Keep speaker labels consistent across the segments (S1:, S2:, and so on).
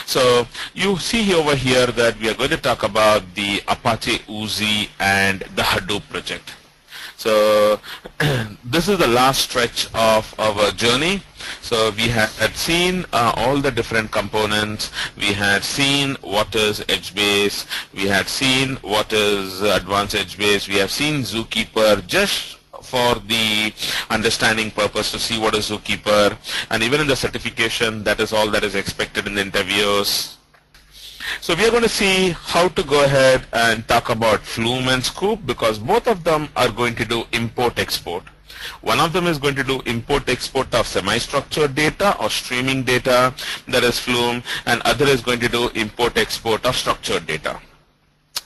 S1: So you see over here that we are going to talk about the Apache Oozie and the Hadoop project. So this is the last stretch of our journey. So we had seen all the different components. We had seen what is HBase. We had seen what is advanced HBase. We have seen Zookeeper just for the understanding purpose to see what is Zookeeper. And even in the certification, that is all that is expected in the interviews. So we are going to see how to go ahead and talk about Flume and Sqoop, because both of them are going to do import-export. One of them is going to do import-export of semi-structured data or streaming data, that is Flume, and other is going to do import-export of structured data.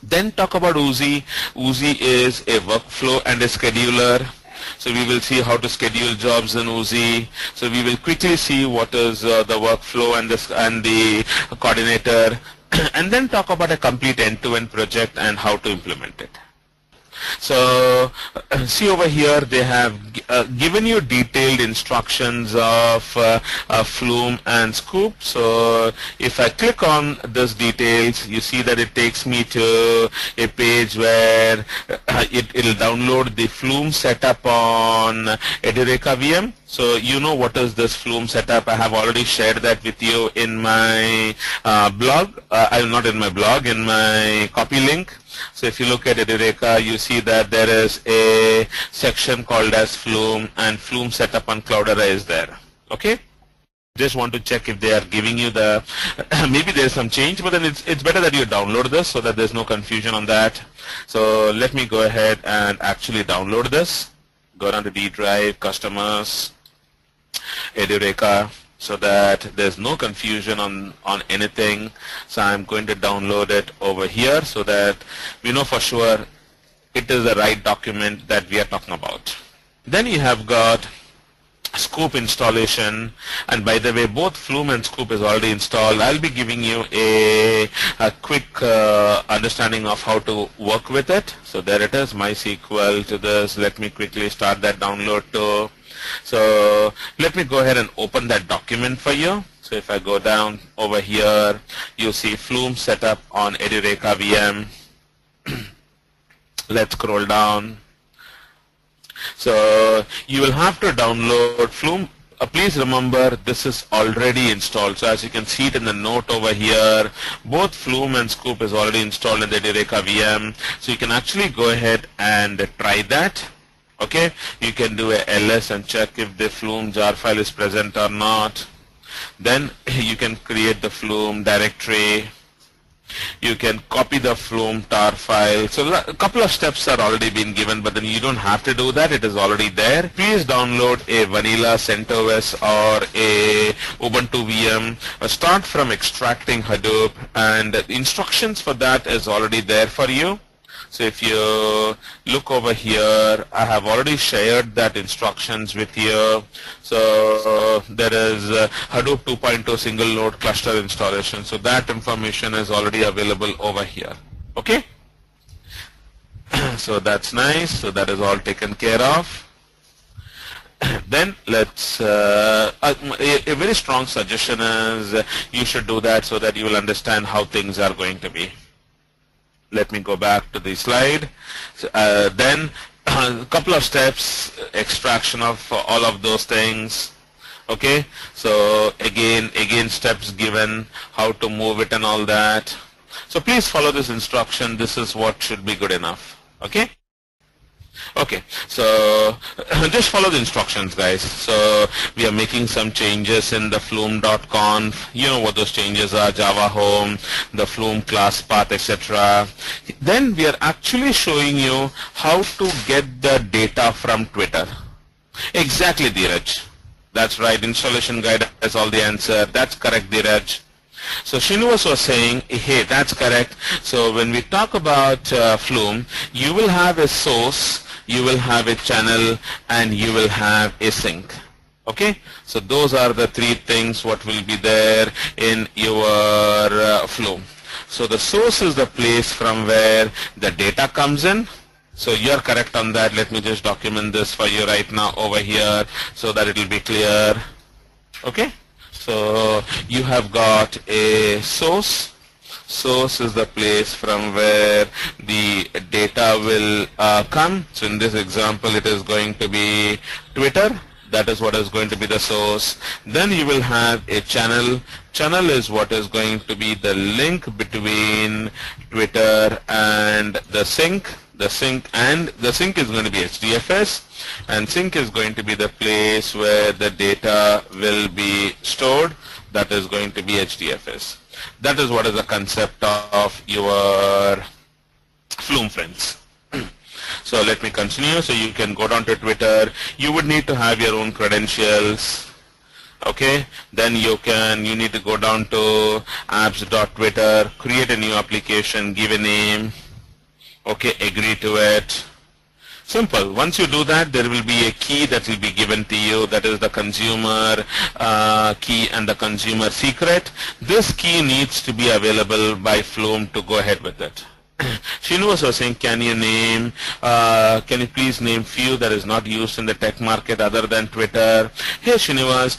S1: Then talk about Oozie. Oozie is a workflow and a scheduler. So we will see how to schedule jobs in Oozie. So we will quickly see what is the workflow and the coordinator, and then talk about a complete end-to-end project and how to implement it. So see over here, they have given you detailed instructions of Flume and Sqoop. So if I click on this details, you see that it takes me to a page where it'll download the Flume setup on Edureka VM. So you know what is this Flume setup. I have already shared that with you in my blog. Not in my blog, in my copy link. So if you look at Edureka, you see that there is a section called as Flume, and Flume setup on Cloudera is there. Okay? Just want to check if they are giving you the, maybe there is some change, but then it's better that you download this so that there's no confusion on that. So let me go ahead and actually download this. Go down to D drive, customers, Edureka, so that there's no confusion on anything. So I'm going to download it over here so that we know for sure it is the right document that we are talking about. Then you have got Sqoop installation, and by the way, both Flume and Sqoop is already installed. I'll be giving you a quick understanding of how to work with it. So there it is, MySQL to this. Let me quickly start that download too. So let me go ahead and open that document for you. So if I go down over here, you see Flume setup on Edureka VM. Let's scroll down. So you will have to download Flume. Please remember, this is already installed. So as you can see it in the note over here, both Flume and Sqoop is already installed in the Edureka VM. So you can actually go ahead and try that. Okay, you can do a ls and check if the Flume jar file is present or not. Then you can create the Flume directory. You can copy the Flume tar file. So a couple of steps are already been given, but then you don't have to do that. It is already there. Please download a vanilla CentOS or a Ubuntu VM. Start from extracting Hadoop, and the instructions for that is already there for you. So if you look over here, I have already shared that instructions with you. So there is Hadoop 2.0 single node cluster installation. So that information is already available over here. Okay? So that's nice. So that is all taken care of. Then let's, a very strong suggestion is you should do that so that you will understand how things are going to be. Let me go back to the slide. So, then a couple of steps, extraction of all of those things. Okay, so again steps given, how to move it and all that. So please follow this instruction. This is what should be good enough. Okay. Okay, so just follow the instructions, guys. So we are making some changes in the flume.conf. You know what those changes are: Java home, the Flume class path, etc. Then we are actually showing you how to get the data from Twitter. Exactly, Dheeraj. That's right. Installation guide has all the answer. That's correct, Dheeraj. So Srinivas was saying, hey, that's correct. So when we talk about Flume, you will have a source, you will have a channel, and you will have a sink. Okay, so those are the three things what will be there in your Flume. So the source is the place from where the data comes in. So you're correct on that. Let me just document this for you right now over here so that it will be clear. Okay. So you have got a source. Source is the place from where the data will come. So in this example, it is going to be Twitter. That is what is going to be the source. Then you will have a channel. Channel is what is going to be the link between Twitter and the sink. The sink is going to be HDFS, and sink is going to be the place where the data will be stored. That is going to be HDFS. That is what is the concept of your Flume friends. So let me continue. So you can go down to Twitter. You would need to have your own credentials. Okay. Then you need to go down to apps.twitter, create a new application, give a name. Okay, agree to it. Simple. Once you do that, there will be a key that will be given to you. That is the consumer key and the consumer secret. This key needs to be available by Flume to go ahead with it. Srinivas was saying, can you please name few that is not used in the tech market other than Twitter? Hey Srinivas,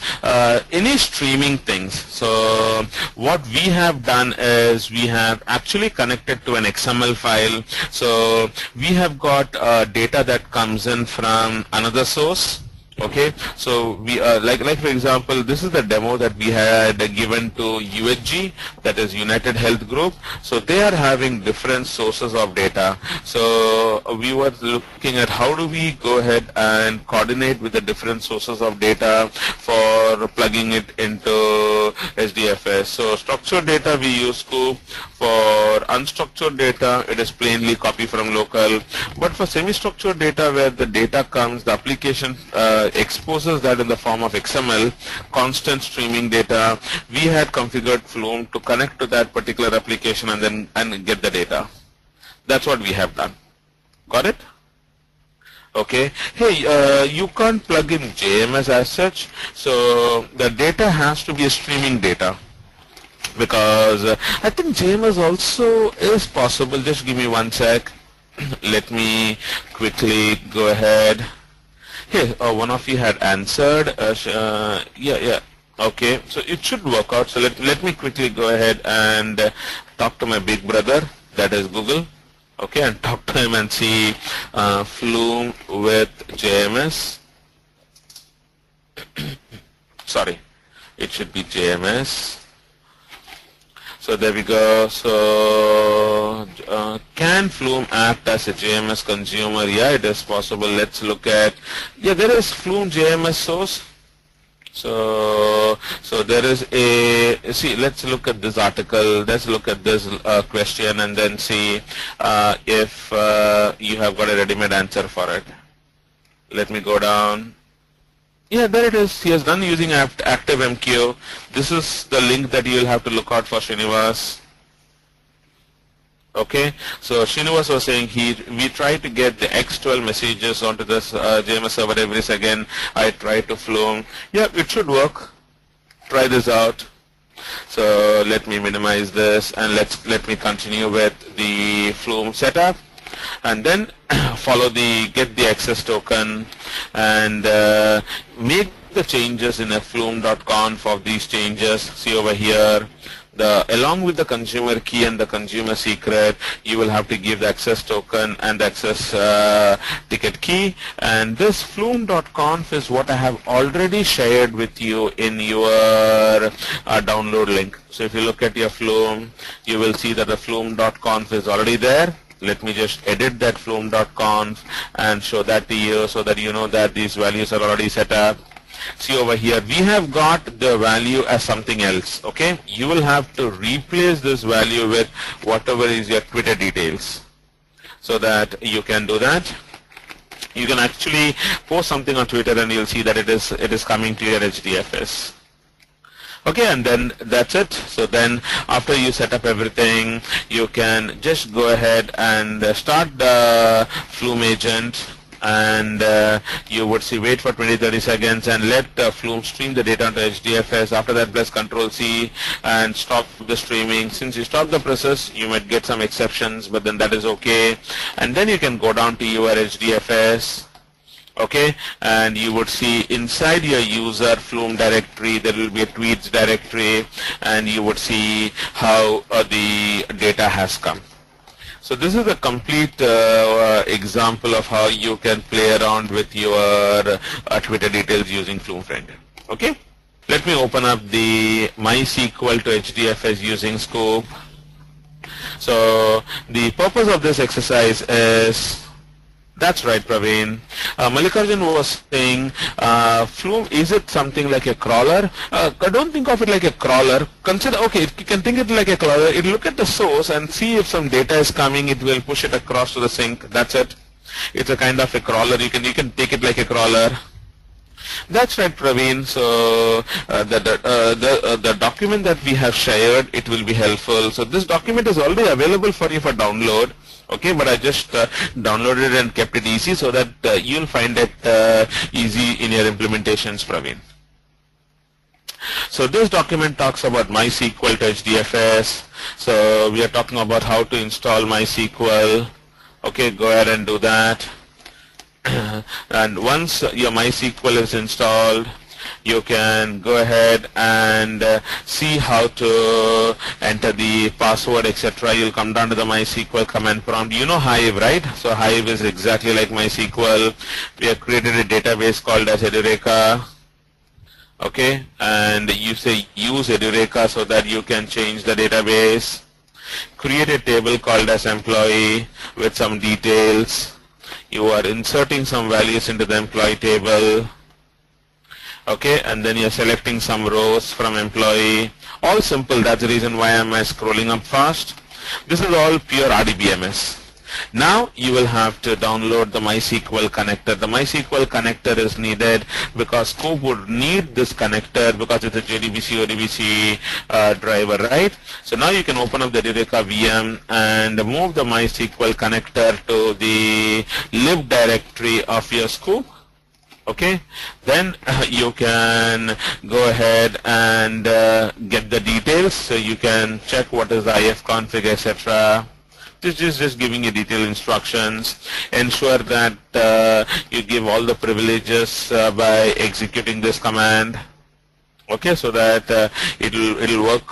S1: any streaming things. So what we have done is we have actually connected to an XML file. So we have got data that comes in from another source. Okay, so we like for example, this is the demo that we had given to UHG, that is United Health Group. So they are having different sources of data. So we were looking at how do we go ahead and coordinate with the different sources of data for plugging it into HDFS. So structured data we use Sqoop. For unstructured data, it is plainly copy from local. But for semi-structured data, where the data comes, the application exposes that in the form of XML, constant streaming data, we had configured Flume to connect to that particular application and get the data. That's what we have done. Got it? Okay. Hey, you can't plug in JMS as such, so the data has to be a streaming data. Because I think JMS also is possible. Just give me one sec. Let me quickly go ahead. Hey, one of you had answered. Yeah. Okay, so it should work out. So let me quickly go ahead and talk to my big brother, that is Google. Okay, and talk to him and see Flume with JMS. Sorry, it should be JMS. So there we go. So can Flume act as a JMS consumer? Yeah, it is possible. Let's look at, yeah, there is Flume JMS source. So there is a, see, let's look at this article, let's look at this question and then see if you have got a ready-made answer for it. Let me go down. Yeah, there it is. He has done using ActiveMQ. This is the link that you will have to look out for, Srinivas. Okay, so Srinivas was saying we try to get the X12 messages onto this JMS server every second. I try to Flume. Yeah, it should work. Try this out. So let me minimize this and let me continue with the Flume setup. And then follow get the access token and make the changes in a flume.conf of these changes. See over here, along with the consumer key and the consumer secret, you will have to give the access token and the access ticket key. And this flume.conf is what I have already shared with you in your download link. So if you look at your Flume, you will see that the flume.conf is already there. Let me just edit that flume.conf and show that to you so that you know that these values are already set up. See over here, we have got the value as something else. Okay, you will have to replace this value with whatever is your Twitter details. So that you can do that. You can actually post something on Twitter and you'll see that it is coming to your HDFS. Okay, and then that's it. So then after you set up everything, you can just go ahead and start the Flume agent, and you would see wait for 20-30 seconds and let Flume stream the data onto HDFS. After that, press Ctrl+C and stop the streaming. Since you stop the process, you might get some exceptions, but then that is okay. And then you can go down to your HDFS Okay, and you would see inside your user Flume directory there will be a tweets directory, and you would see how the data has come. So this is a complete example of how you can play around with your Twitter details using Flume Friend. Okay, let me open up the MySQL to HDFS using Sqoop. So the purpose of this exercise is, that's right, Praveen. Mallikarjun was saying, Flume, is it something like a crawler? Don't think of it like a crawler. Consider, okay, you can think of it like a crawler. It will look at the source and see if some data is coming. It will push it across to the sink. That's it. It's a kind of a crawler. You can take it like a crawler. That's right, Praveen. So the document that we have shared, it will be helpful. So this document is already available for you for download. Okay, but I just downloaded it and kept it easy so that you'll find it easy in your implementations, Praveen. So this document talks about MySQL to HDFS. So we are talking about how to install MySQL. Okay, go ahead and do that. And once your MySQL is installed, you can go ahead and see how to enter the password, etc. You'll come down to the MySQL command prompt. You know Hive, right? So Hive is exactly like MySQL. We have created a database called as Edureka. Okay, and you say use Edureka so that you can change the database. Create a table called as employee with some details. You are inserting some values into the employee table. Okay, and then you're selecting some rows from employee. All simple. That's the reason why I'm scrolling up fast. This is all pure RDBMS. Now you will have to download the MySQL connector. The MySQL connector is needed because Sqoop would need this connector because it's a JDBC ODBC driver, right? So now you can open up the Edureka VM and move the MySQL connector to the lib directory of your Sqoop. Okay, then you can go ahead and get the details. So you can check what is the ifconfig, etc. This is just giving you detailed instructions. Ensure that you give all the privileges by executing this command. Okay, so that it'll work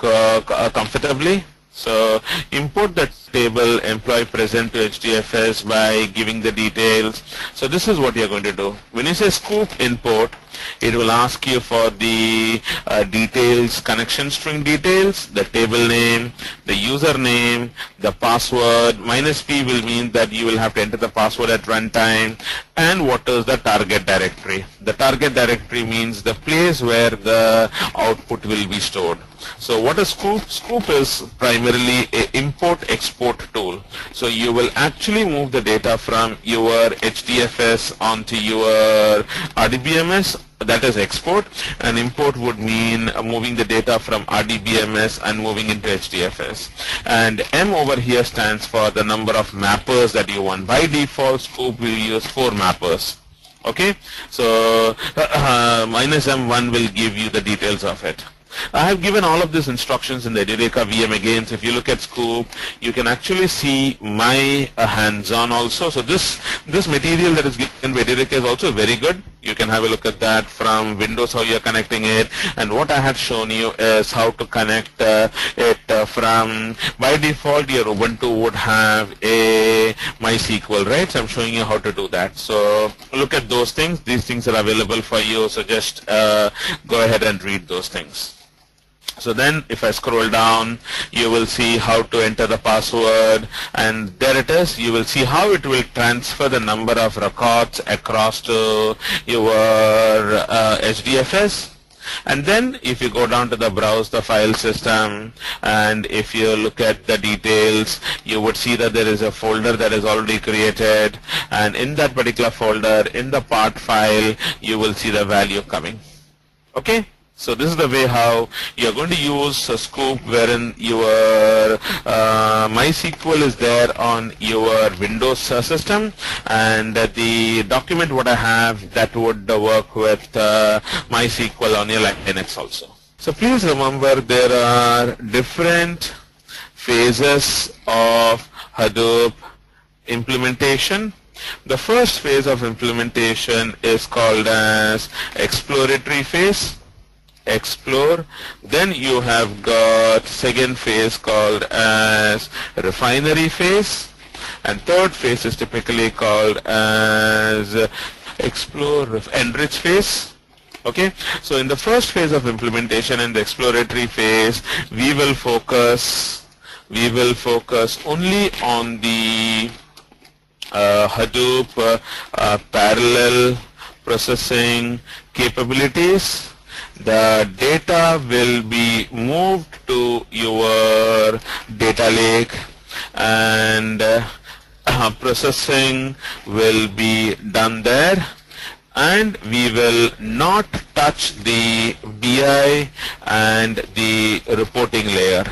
S1: comfortably. So import the table employee present to HDFS by giving the details. So this is what you're going to do. When you say Sqoop import, it will ask you for the details, connection string details, the table name, the username, the password. -p will mean that you will have to enter the password at runtime, and what is the target directory. The target directory means the place where the output will be stored. So what is Sqoop? Sqoop is primarily an import-export tool. So you will actually move the data from your HDFS onto your RDBMS. That is export, and import would mean moving the data from RDBMS and moving into HDFS. And M over here stands for the number of mappers that you want. By default, Sqoop will use 4 mappers. Okay, so -M1 will give you the details of it. I have given all of these instructions in the Edureka VM again. So if you look at Sqoop, you can actually see my hands-on also. So this material that is given by Edureka is also very good. You can have a look at that from Windows, how you're connecting it. And what I had shown you is how to connect it from, by default, your Ubuntu would have a MySQL, right? So I'm showing you how to do that. So look at those things. These things are available for you. So just go ahead and read those things. So then if I scroll down, you will see how to enter the password, and there it is. You will see how it will transfer the number of records across to your HDFS. And then if you go down to the browse the file system, and if you look at the details, you would see that there is a folder that is already created, and in that particular folder, in the part file, you will see the value coming. Okay? So this is the way how you're going to use Sqoop, wherein your MySQL is there on your Windows system, and the document what I have that would work with MySQL on your Linux also. So please remember there are different phases of Hadoop implementation. The first phase of implementation is called as exploratory phase. Explore. Then you have got second phase called as refinery phase, and third phase is typically called as explore enrich phase. Okay, so in the first phase of implementation, in the exploratory phase, we will focus only on the Hadoop parallel processing capabilities. The data will be moved to your data lake, and processing will be done there, and we will not touch the BI and the reporting layer.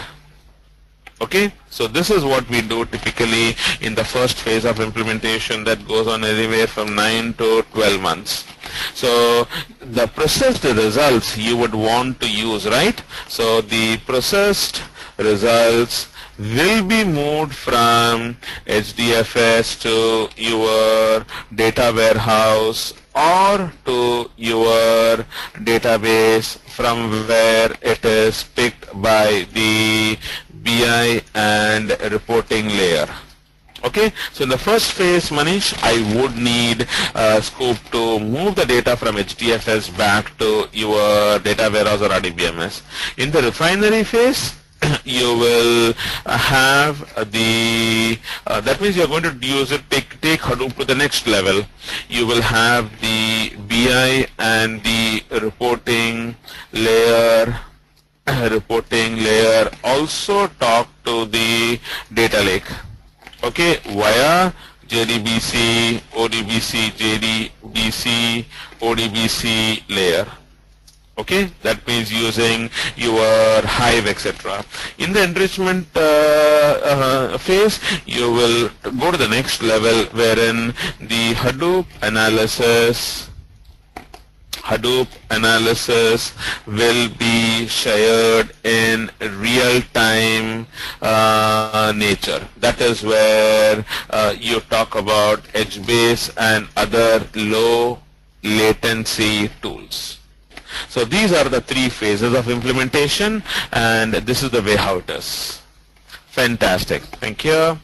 S1: Okay, so this is what we do typically in the first phase of implementation, that goes on anywhere from 9 to 12 months. So the processed results you would want to use, right? So the processed results will be moved from HDFS to your data warehouse or to your database, from where it is picked by the BI and reporting layer. Okay, so in the first phase, Manish, I would need Sqoop to move the data from HDFS back to your data warehouse or RDBMS. In the refinery phase, you will have the that means you are going to use it, take Hadoop to the next level. You will have the BI and the reporting layer also talk to the data lake. Okay, via JDBC, ODBC, JDBC, ODBC layer. Okay, that means using your HIVE, etc. In the enrichment phase, you will go to the next level, wherein the Hadoop analysis will be shared in real-time nature. That is where you talk about HBase and other low latency tools. So these are the three phases of implementation, and this is the way how it is. Fantastic. Thank you.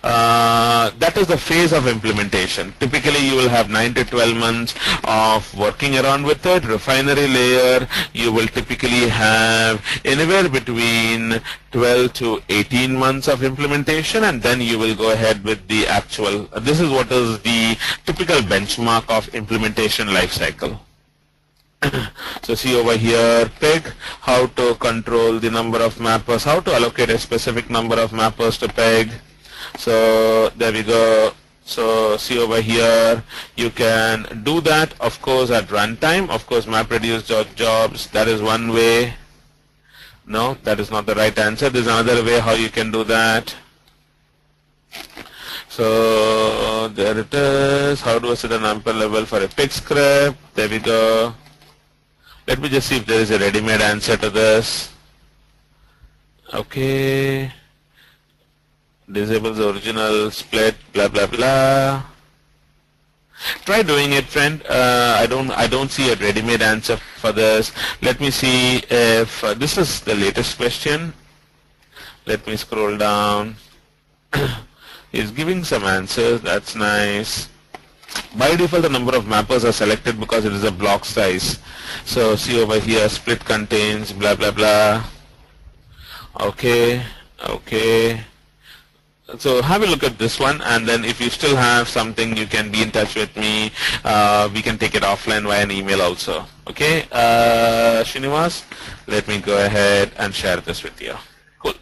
S1: That is the phase of implementation. Typically you will have 9 to 12 months of working around with it. Refinery layer, you will typically have anywhere between 12 to 18 months of implementation, and then you will go ahead with the actual. This is what is the typical benchmark of implementation life cycle. So see over here, pig, how to control the number of mappers, how to allocate a specific number of mappers to pig. So there we go. So see over here, you can do that, of course, at runtime. Of course, Mapreduce jobs, that is one way. No, that is not the right answer. There's another way how you can do that. So there it is. How do I set an number level for a pig script? There we go. Let me just see if there is a ready-made answer to this. Okay. Disable the original split, blah blah blah. Try doing it, friend. I don't see a ready-made answer for this. Let me see if this is the latest question. Let me scroll down. He's giving some answers. That's nice. By default, the number of mappers are selected because it is a block size. So see over here, split contains blah blah blah. Okay, okay. So have a look at this one, and then if you still have something, you can be in touch with me. We can take it offline via an email also. Okay, Srinivas, let me go ahead and share this with you. Cool.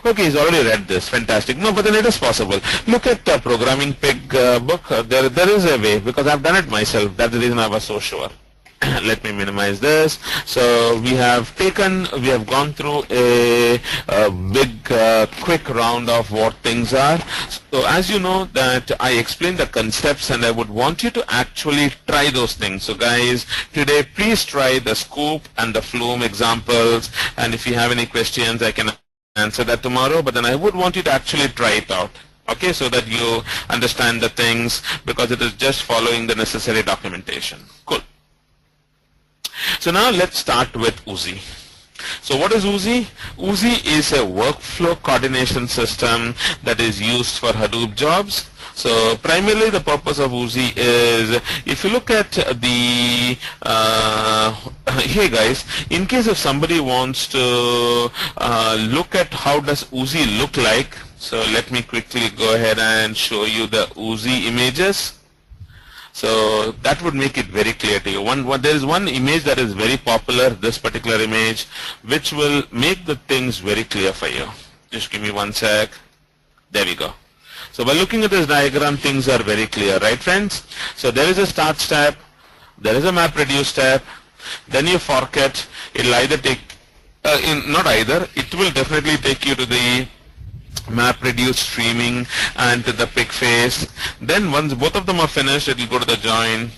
S1: Okay, he's already read this. Fantastic. No, but then it is possible. Look at the Programming Pig book. There is a way, because I've done it myself. That's the reason I was so sure. Let me minimize this. So we have gone through a big quick round of what things are. So as you know that I explained the concepts, and I would want you to actually try those things. So guys, today please try the Sqoop and the Flume examples, and if you have any questions I can answer that tomorrow, but then I would want you to actually try it out. Okay, so that you understand the things, because it is just following the necessary documentation. Cool. So now let's start with Oozie. So what is Oozie? Oozie is a workflow coordination system that is used for Hadoop jobs. So primarily the purpose of Oozie is, if you look at the here guys, in case if somebody wants to look at how does Oozie look like, so let me quickly go ahead and show you the Oozie images. So that would make it very clear to you. There is one image that is very popular, this particular image, which will make the things very clear for you. Just give me one sec. There we go. So by looking at this diagram, things are very clear, right friends? So there is a start step, there is a Mapreduce step, then you fork it. It'll either take, it will definitely take you to the Mapreduce streaming and to the pig phase. Then once both of them are finished, it will go to the join.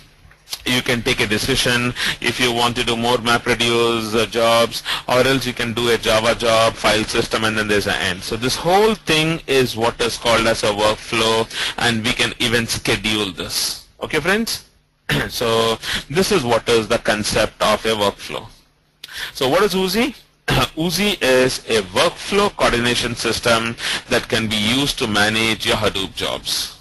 S1: You can take a decision if you want to do more Mapreduce jobs, or else you can do a Java job, file system, and then there's an end. So this whole thing is what is called as a workflow, and we can even schedule this. Okay friends? So this is what is the concept of a workflow. So what is Oozie? Oozie is a workflow coordination system that can be used to manage your Hadoop jobs.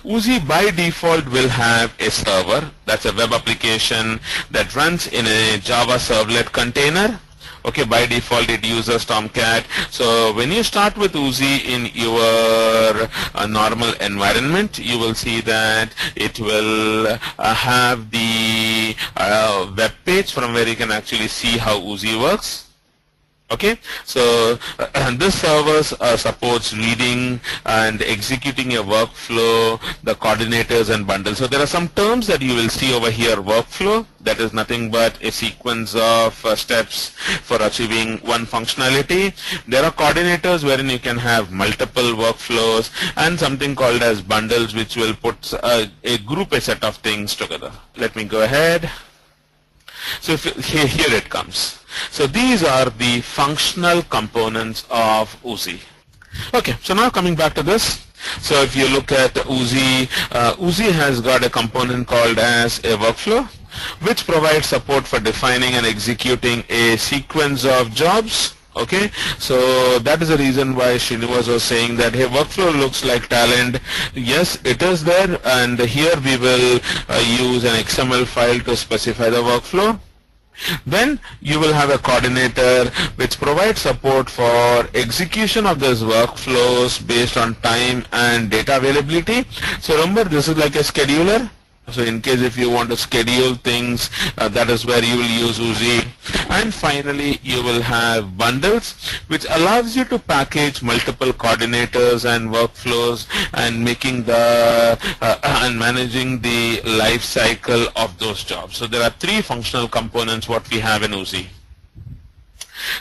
S1: Oozie by default will have a server, that's a web application that runs in a Java servlet container. Okay, by default it uses Tomcat. So when you start with Oozie in your normal environment, you will see that it will have the web page from where you can actually see how Oozie works. Okay, so this server supports reading and executing a workflow, the coordinators and bundles. So there are some terms that you will see over here. Workflow, that is nothing but a sequence of steps for achieving one functionality. There are coordinators wherein you can have multiple workflows, and something called as bundles, which will put a set of things together. Let me go ahead. So here it comes. So these are the functional components of Oozie. Okay, so now coming back to this. So if you look at Oozie, Oozie has got a component called as a workflow, which provides support for defining and executing a sequence of jobs. Okay, so that is the reason why Srinivas was saying that, hey, workflow looks like talent. Yes, it is there, and here we will use an XML file to specify the workflow. Then you will have a coordinator which provides support for execution of those workflows based on time and data availability. So remember, this is like a scheduler. So in case if you want to schedule things, that is where you will use Oozie. And finally, you will have bundles, which allows you to package multiple coordinators and workflows and making the and managing the life cycle of those jobs. So there are three functional components what we have in Oozie.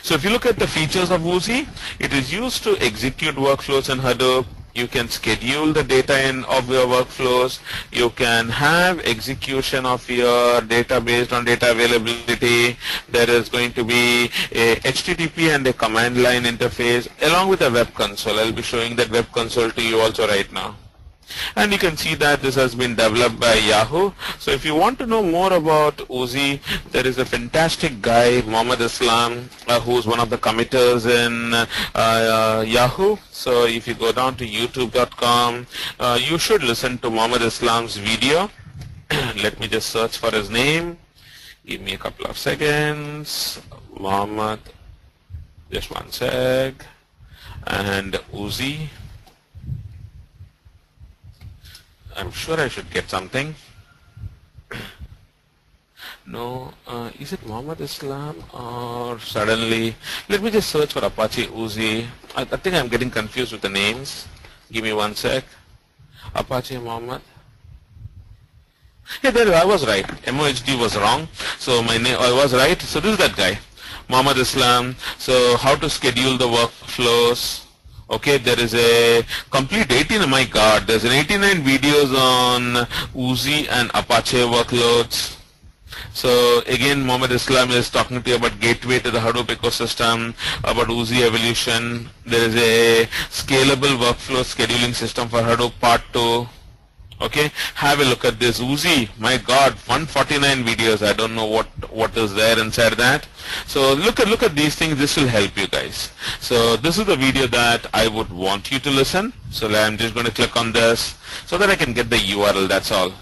S1: So if you look at the features of Oozie, it is used to execute workflows in Hadoop. You can schedule the data of your workflows. You can have execution of your data based on data availability. There is going to be a HTTP and a command line interface along with a web console. I'll be showing that web console to you also right now. And you can see that this has been developed by Yahoo. So if you want to know more about Oozie, there is a fantastic guy, Mohammed Islam, who is one of the committers in Yahoo. So if you go down to youtube.com, you should listen to Mohammed Islam's video. Let me just search for his name. Give me a couple of seconds. Mohammed, just one sec. And Oozie. I'm sure I should get something. No, is it Muhammad Islam or suddenly? Let me just search for Apache Oozie. I think I'm getting confused with the names. Give me one sec. Apache Muhammad. Yeah, there I was right. MOHD was wrong. So my name, I was right. So this is that guy, Muhammad Islam. So how to schedule the workflows. Okay, there is a complete 18, my god, there's an 89 videos on Oozie and Apache workloads. So again, Mohammed Islam is talking to you about gateway to the Hadoop ecosystem, about Oozie evolution. There is a scalable workflow scheduling system for Hadoop part 2. Okay, have a look at this Oozie. My God, 149 videos. I don't know what is there inside that. So look at these things. This will help you guys. So this is the video that I would want you to listen. So I'm just going to click on this so that I can get the URL. That's all.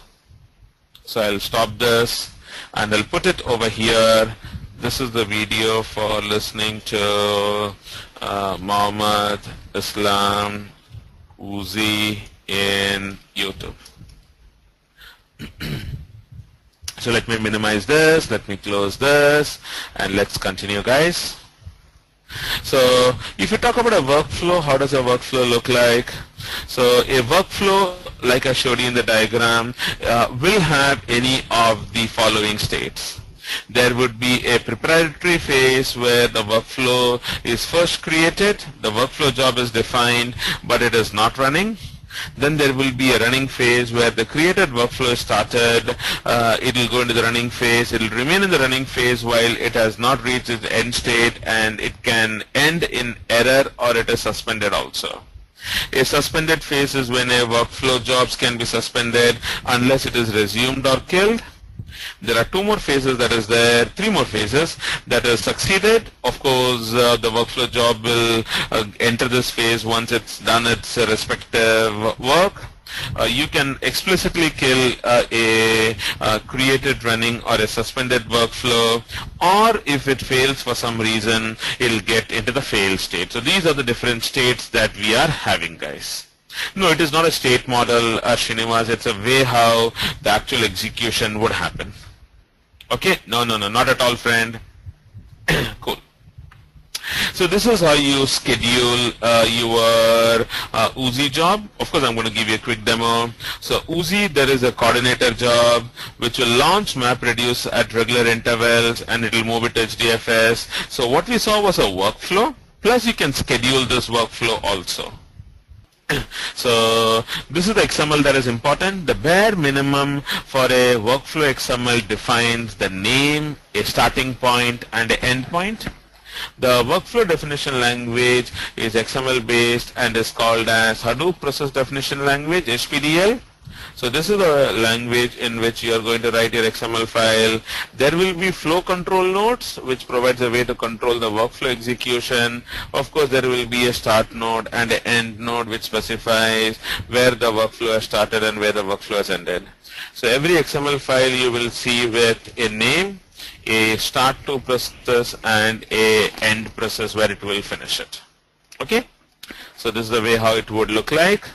S1: So I'll stop this and I'll put it over here. This is the video for listening to Mohammed Islam Oozie in YouTube. So let me minimize this, let me close this, and let's continue, guys. So if you talk about a workflow, how does a workflow look like? So a workflow, like I showed you in the diagram, will have any of the following states. There would be a preparatory phase where the workflow is first created, the workflow job is defined, but it is not running. Then there will be a running phase where the created workflow is started, it will go into the running phase, it will remain in the running phase while it has not reached its end state, and it can end in error or it is suspended also. A suspended phase is when a workflow jobs can be suspended unless it is resumed or killed. There are two more phases that is there, three more phases that is succeeded. Of course, the workflow job will enter this phase once it's done its respective work. You can explicitly kill a created running or a suspended workflow, or if it fails for some reason, it'll get into the fail state. So these are the different states that we are having, guys. No, it is not a state model, Srinivas. It's a way how the actual execution would happen. Okay? No, not at all, friend. Cool. So this is how you schedule your Oozie job. Of course, I'm going to give you a quick demo. So Oozie, there is a coordinator job which will launch Mapreduce at regular intervals, and it will move it to HDFS. So what we saw was a workflow, plus you can schedule this workflow also. So this is the XML that is important. The bare minimum for a workflow XML defines the name, a starting point, and an end point. The workflow definition language is XML based and is called as Hadoop Process Definition Language, HPDL. So this is the language in which you are going to write your XML file. There will be flow control nodes which provides a way to control the workflow execution. Of course, there will be a start node and an end node which specifies where the workflow has started and where the workflow has ended. So every XML file you will see with a name, a start to process, and a end process where it will finish it. Okay? So this is the way how it would look like.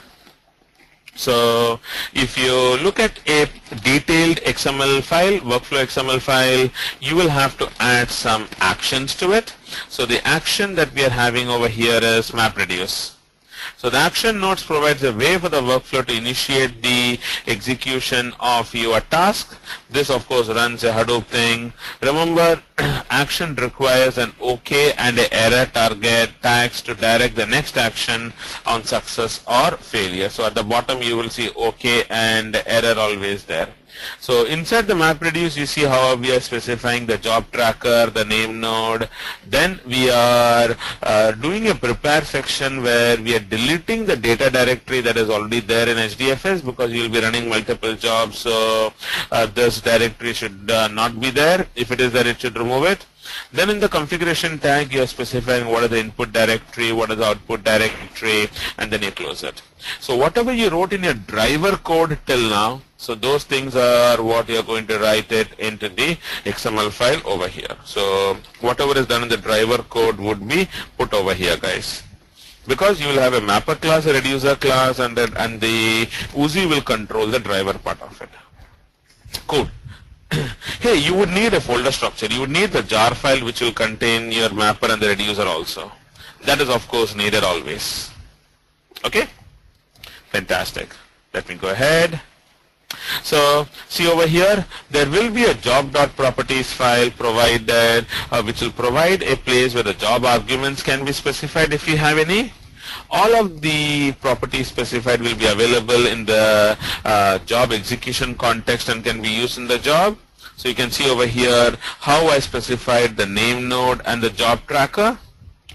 S1: So if you look at a detailed XML file, workflow XML file, you will have to add some actions to it. So the action that we are having over here is Mapreduce. So the action nodes provides a way for the workflow to initiate the execution of your task. This of course runs a Hadoop thing. Remember, action requires an OK and an error target tags to direct the next action on success or failure. So at the bottom you will see OK and error always there. So inside the Mapreduce, you see how we are specifying the job tracker, the name node. Then we are doing a prepare section where we are deleting the data directory that is already there in HDFS because you will be running multiple jobs. So this directory should not be there. If it is there, it should remove it. Then in the configuration tag, you are specifying what is the input directory, what is the output directory, and then you close it. So whatever you wrote in your driver code till now, so those things are what you are going to write it into the XML file over here. So whatever is done in the driver code would be put over here, guys. Because you will have a mapper class, a reducer class, and the Oozie will control the driver part of it. Cool. Hey, you would need a folder structure. You would need the jar file which will contain your mapper and the reducer also. That is of course needed always. Okay? Fantastic. Let me go ahead. So see over here, there will be a job.properties file provided which will provide a place where the job arguments can be specified if you have any. All of the properties specified will be available in the job execution context and can be used in the job. So you can see over here how I specified the name node and the job tracker.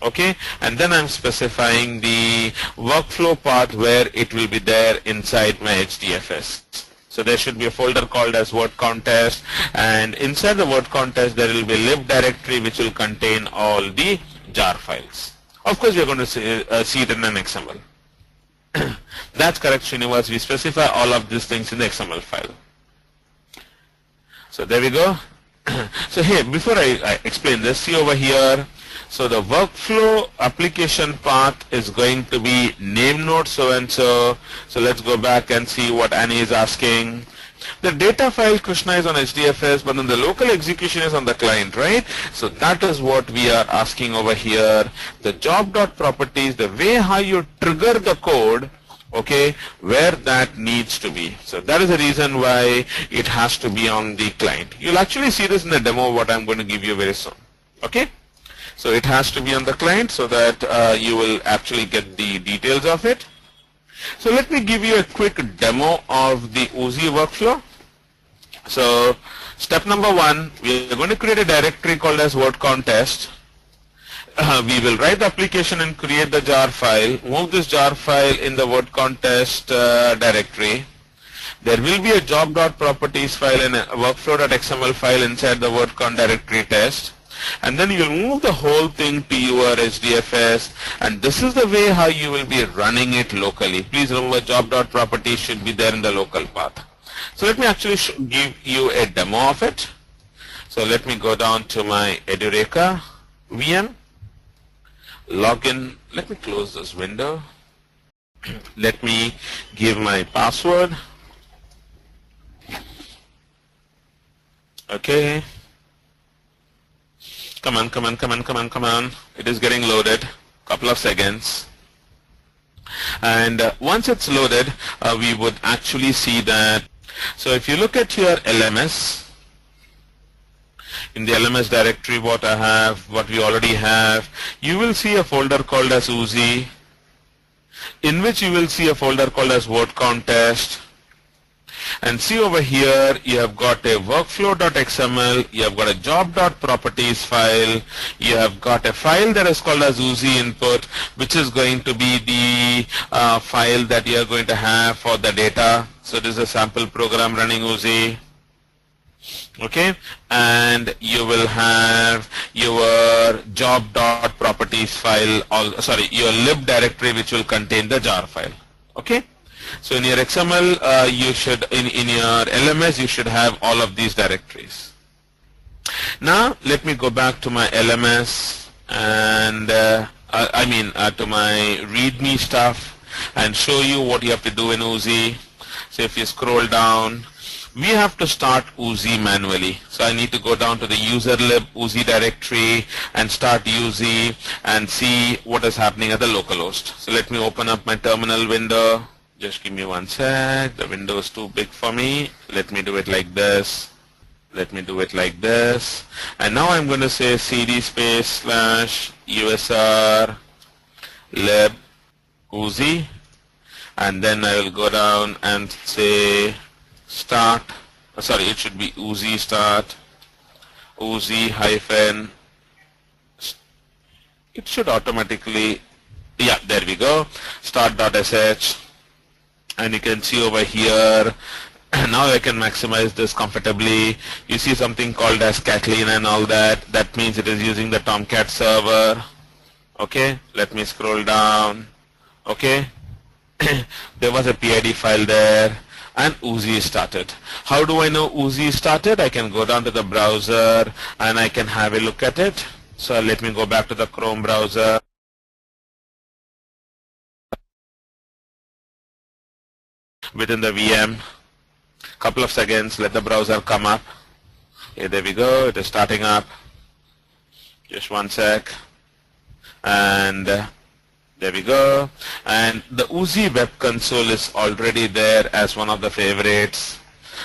S1: Okay, and then I'm specifying the workflow path where it will be there inside my HDFS. So there should be a folder called as word count test, and inside the word count test there will be a lib directory which will contain all the jar files. Of course, we are going to see it in an XML. That's correct, Srinivas. We specify all of these things in the XML file. So there we go. So here, before I explain this, see over here. So the workflow application path is going to be name node so and so. So let's go back and see what Annie is asking. The data file Krishna is on HDFS, but then the local execution is on the client, right? So that is what we are asking over here. The job.properties, the way how you trigger the code, okay, where that needs to be. So that is the reason why it has to be on the client. You'll actually see this in the demo what I'm going to give you very soon. Okay? So it has to be on the client so that you will actually get the details of it. So let me give you a quick demo of the Oozie workflow. So step number 1, we are going to create a directory called as word count test. We will write the application and create the jar file, move this jar file in the word count test directory. There will be a job.properties file and a workflow.xml file inside the word count directory test. And then you will move the whole thing to your HDFS, and this is the way how you will be running it locally. Please remember, job.properties should be there in the local path. So let me actually give you a demo of it. So let me go down to my Edureka VM, log in. Let me close this window. Let me give my password. Okay. Come on, come on, come on, come on, come on. It is getting loaded. Couple of seconds. And once it's loaded, we would actually see that. So if you look at your LMS, in the LMS directory what I have, what we already have, you will see a folder called as Oozie, in which you will see a folder called as word count test. And see over here, you have got a workflow.xml, you have got a job.properties file, you have got a file that is called as Oozie input, which is going to be the file that you are going to have for the data. So this is a sample program running Oozie. Okay, and you will have your job.properties file, your lib directory which will contain the jar file. Okay. So in your XML, you should, in your LMS, you should have all of these directories. Now, let me go back to my LMS and, to my README stuff and show you what you have to do in Oozie. So if you scroll down, we have to start Oozie manually. So I need to go down to the user lib Oozie directory and start Oozie and see what is happening at the localhost. So let me open up my terminal window. Just give me one sec. The window is too big for me. Let me do it like this. Let me do it like this. And now I'm going to say cd space / usr lib Oozie. And then I will go down and say start. It should be Oozie start. Oozie hyphen. It should automatically. Yeah, there we go. Start.sh. And you can see over here, now I can maximize this comfortably. You see something called as Catalina and all that. That means it is using the Tomcat server. Okay, let me scroll down. Okay, there was a PID file there and Oozie started. How do I know Oozie started? I can go down to the browser and I can have a look at it. So let me go back to the Chrome browser. Within the VM, couple of seconds, let the browser come up. Okay, there we go, it is starting up. Just one sec. And there we go. And the Oozie web console is already there as one of the favorites.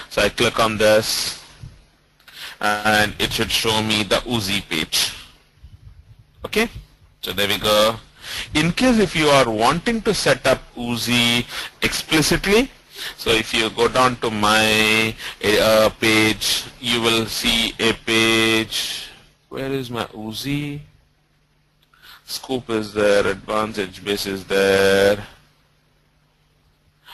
S1: So I click on this and it should show me the Oozie page. Okay, so there we go. In case if you are wanting to set up Oozie explicitly, So if you go down to my page, you will see a page. Where is my Oozie? Sqoop is there, advanced edge base is there.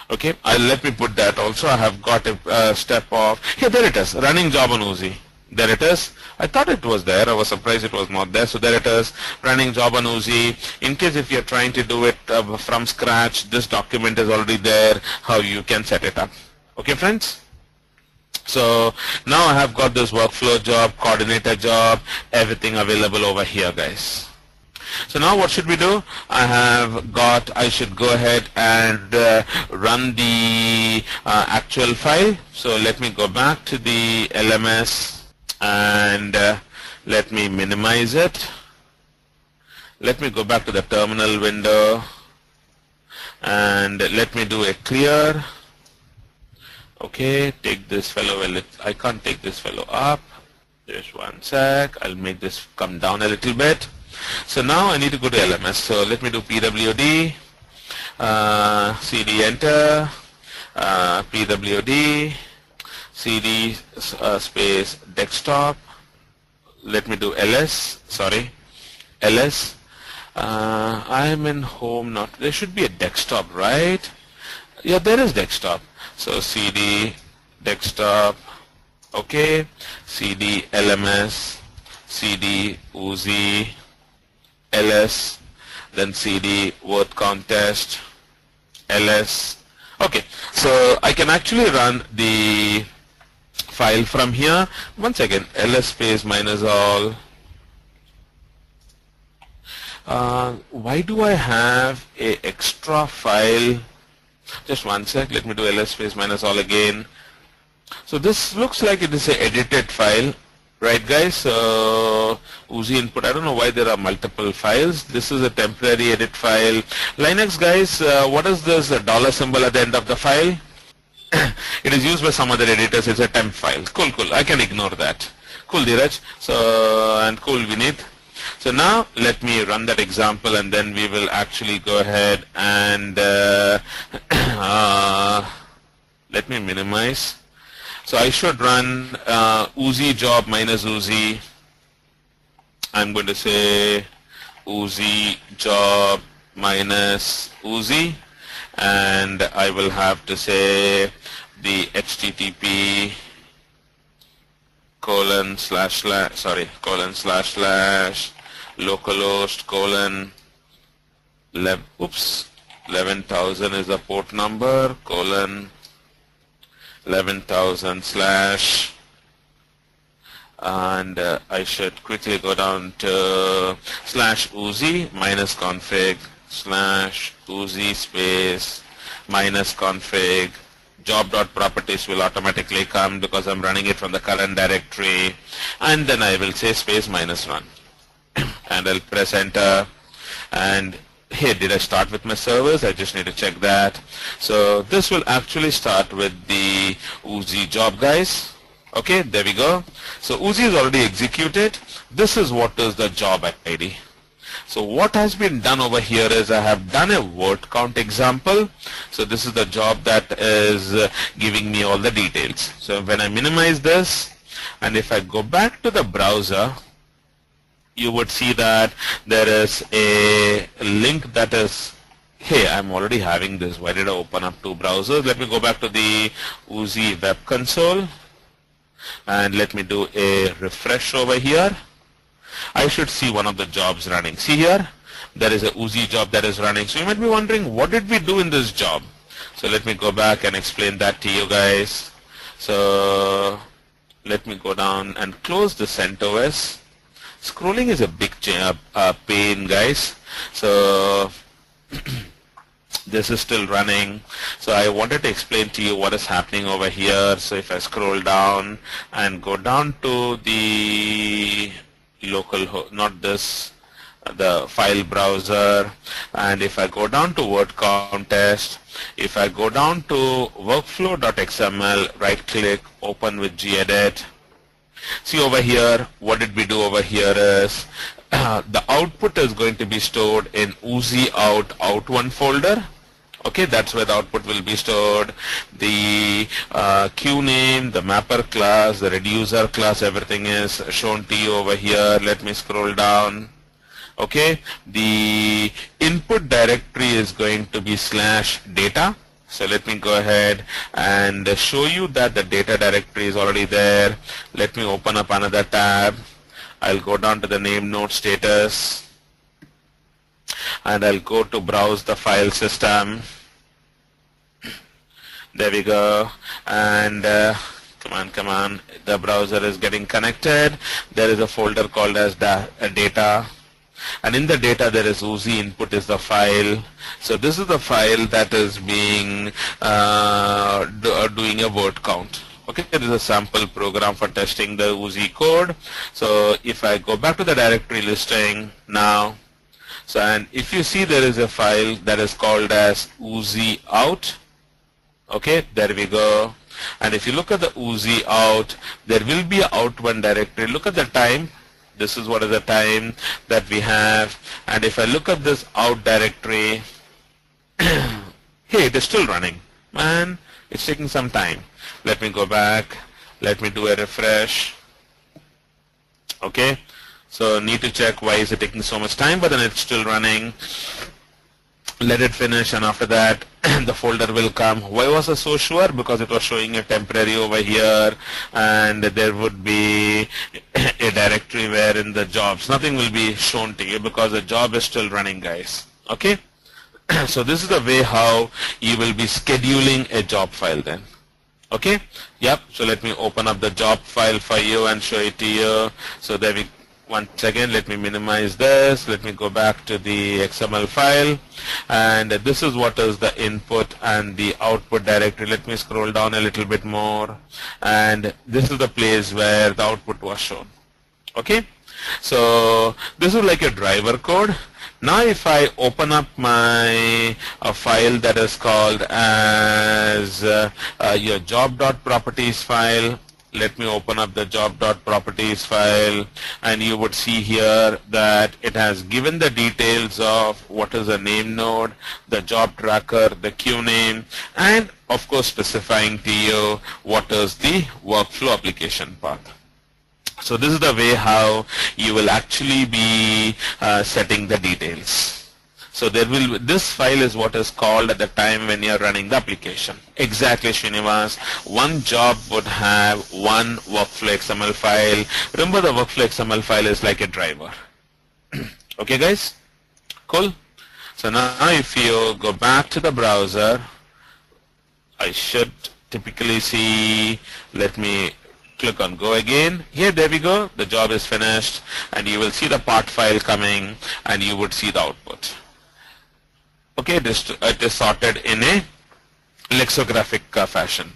S1: Okay, let me put that also. I have got a step of, here, there it is, running job on Oozie. There it is. I thought it was there. I was surprised it was not there. So there it is, running job on Oozie. In case if you're trying to do it from scratch, this document is already there, how you can set it up. Okay, friends? So now I have got this workflow job, coordinator job, everything available over here, guys. So now what should we do? I should go ahead and run the actual file. So let me go back to the LMS and let me minimize it. Let me go back to the terminal window and let me do a clear. Okay, take this fellow, well, I can't take this fellow up. Just one sec, I'll make this come down a little bit. So now I need to go to LMS. So let me do pwd, cd enter, pwd, cd space desktop. Let me do ls, ls. I am in home, not, there should be a desktop, right? Yeah, there is desktop. So cd desktop, okay, cd lms, cd Oozie, ls, then cd word contest, ls. Okay, so I can actually run the file from here. Once again, ls space minus all. Why do I have a extra file? Just one sec, let me do ls space minus all again. So this looks like it is an edited file. Right, guys, so Oozie input, I don't know why there are multiple files. This is a temporary edit file. Linux, guys, what is this dollar symbol at the end of the file? It is used by some other editors. It's a temp file. Cool, cool. I can ignore that. Cool, Dheeraj. So, and cool, Vineet. So now let me run that example and then we will actually go ahead and let me minimize. So I should run Oozie job minus Oozie. I'm going to say Oozie job minus Oozie, and I will have to say the HTTP colon slash slash localhost colon 11,000 is the port number colon 11,000 slash, and I should quickly go down to slash Oozie minus config slash Oozie space minus config. Job.properties will automatically come because I'm running it from the current directory, and then I will say space minus run and I'll press enter. And hey, did I start with my servers? I just need to check that. So this will actually start with the Oozie job, guys. Okay, there we go. So Oozie is already executed. This is what is the job ID. So what has been done over here is I have done a word count example. So this is the job that is giving me all the details. So when I minimize this and if I go back to the browser, you would see that there is a link that is, hey, I'm already having this. Why did I open up two browsers? Let me go back to the Oozie web console and let me do a refresh over here. I should see one of the jobs running. See here, there is a Oozie job that is running. So you might be wondering, what did we do in this job? So let me go back and explain that to you guys. So let me go down and close the CentOS. Scrolling is a big pain, guys. So this is still running. So I wanted to explain to you what is happening over here. So if I scroll down and go down to the local, not this, the file browser, and if I go down to word contest, if I go down to workflow.xml, right click, open with gedit. See over here, what did we do over here is the output is going to be stored in Oozie out one folder. Okay, that's where the output will be stored. The queue name, the mapper class, the reducer class, everything is shown to you over here. Let me scroll down. Okay, the input directory is going to be /data. So let me go ahead and show you that the data directory is already there. Let me open up another tab. I'll go down to the name node status. And I'll go to browse the file system. There we go. And come on, the browser is getting connected. There is a folder called as data, and in the data there is Oozie input is the file. So this is the file that is being doing a word count. Okay, there is a sample program for testing the Oozie code. So if I go back to the directory listing now, so and if you see, there is a file that is called as Oozie out. Okay, there we go. And if you look at the Oozie out, there will be an out1 directory. Look at the time. This is what is the time that we have. And if I look at this out directory, hey, it is still running. Man, it's taking some time. Let me go back. Let me do a refresh. Okay. So need to check why is it taking so much time, but then it's still running. Let it finish, and after that the folder will come. Why was I so sure? Because it was showing a temporary over here, and there would be a directory where in the jobs nothing will be shown to you because the job is still running, guys. Okay. So this is the way how you will be scheduling a job file then. Okay. Yep. So let me open up the job file for you and show it to you. So there we once again, let me minimize this. Let me go back to the XML file, and this is what is the input and the output directory. Let me scroll down a little bit more, and this is the place where the output was shown. Okay, so this is like a driver code. Now if I open up my file that is called as your job.properties file, let me open up the job.properties file, and you would see here that it has given the details of what is the name node, the job tracker, the queue name, and of course specifying to you what is the workflow application path. So this is the way how you will actually be setting the details. So there will, this file is what is called at the time when you are running the application. Exactly, Srinivas. One job would have one workflow XML file. Remember, the workflow XML file is like a driver. Okay, guys? Cool. So now if you go back to the browser, I should typically see, let me click on go again. Here, there we go. The job is finished, and you will see the part file coming, and you would see the output. Okay, it is sorted in a lexicographic fashion.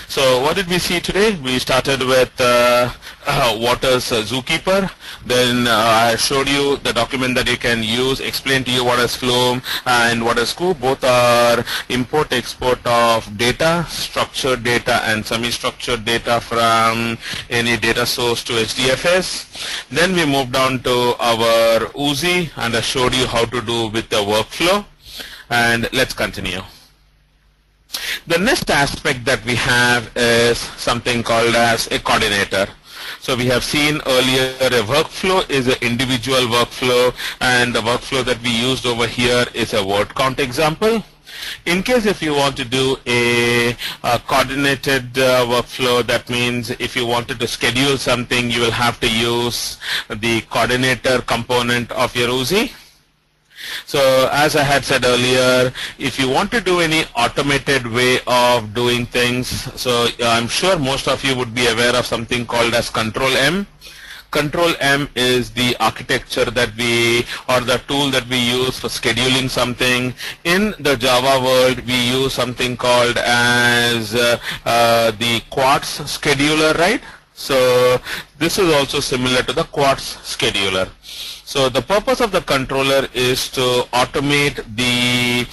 S1: So what did we see today? We started with what is Zookeeper. Then I showed you the document that you can use, explained to you what is Flume and what is Sqoop. Both are import-export of data, structured data and semi-structured data from any data source to HDFS. Then we moved on to our Oozie, and I showed you how to do with the workflow. And let's continue. The next aspect that we have is something called as a coordinator. So we have seen earlier a workflow is an individual workflow, and the workflow that we used over here is a word count example. In case if you want to do a coordinated workflow, that means if you wanted to schedule something, you will have to use the coordinator component of your Oozie. So as I had said earlier, if you want to do any automated way of doing things, so I'm sure most of you would be aware of something called as Control M. Control M is the architecture that we, or the tool that we use for scheduling something. In the Java world, we use something called as the Quartz scheduler, right? So this is also similar to the Quartz scheduler. So the purpose of the controller is to automate the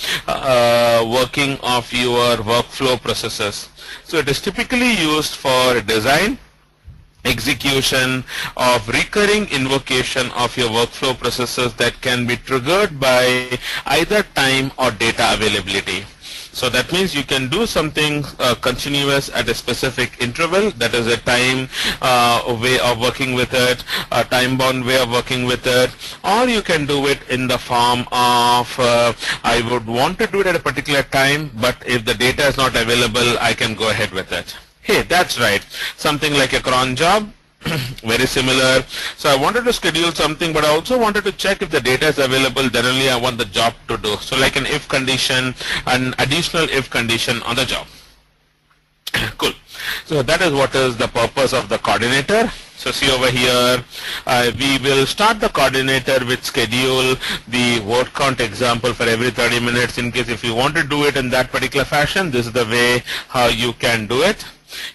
S1: working of your workflow processes. So it is typically used for design, execution of recurring invocation of your workflow processes that can be triggered by either time or data availability. So that means you can do something continuous at a specific interval, that is a time way of working with it, a time bound way of working with it, or you can do it in the form of I would want to do it at a particular time, but if the data is not available, I can go ahead with it. Hey, that's right, something like a cron job. Very similar. So I wanted to schedule something, but I also wanted to check if the data is available. Then only I want the job to do. So like an if condition, an additional if condition on the job. Cool. So that is what is the purpose of the coordinator. So see over here, we will start the coordinator with schedule the word count example for every 30 minutes. In case if you want to do it in that particular fashion, this is the way how you can do it.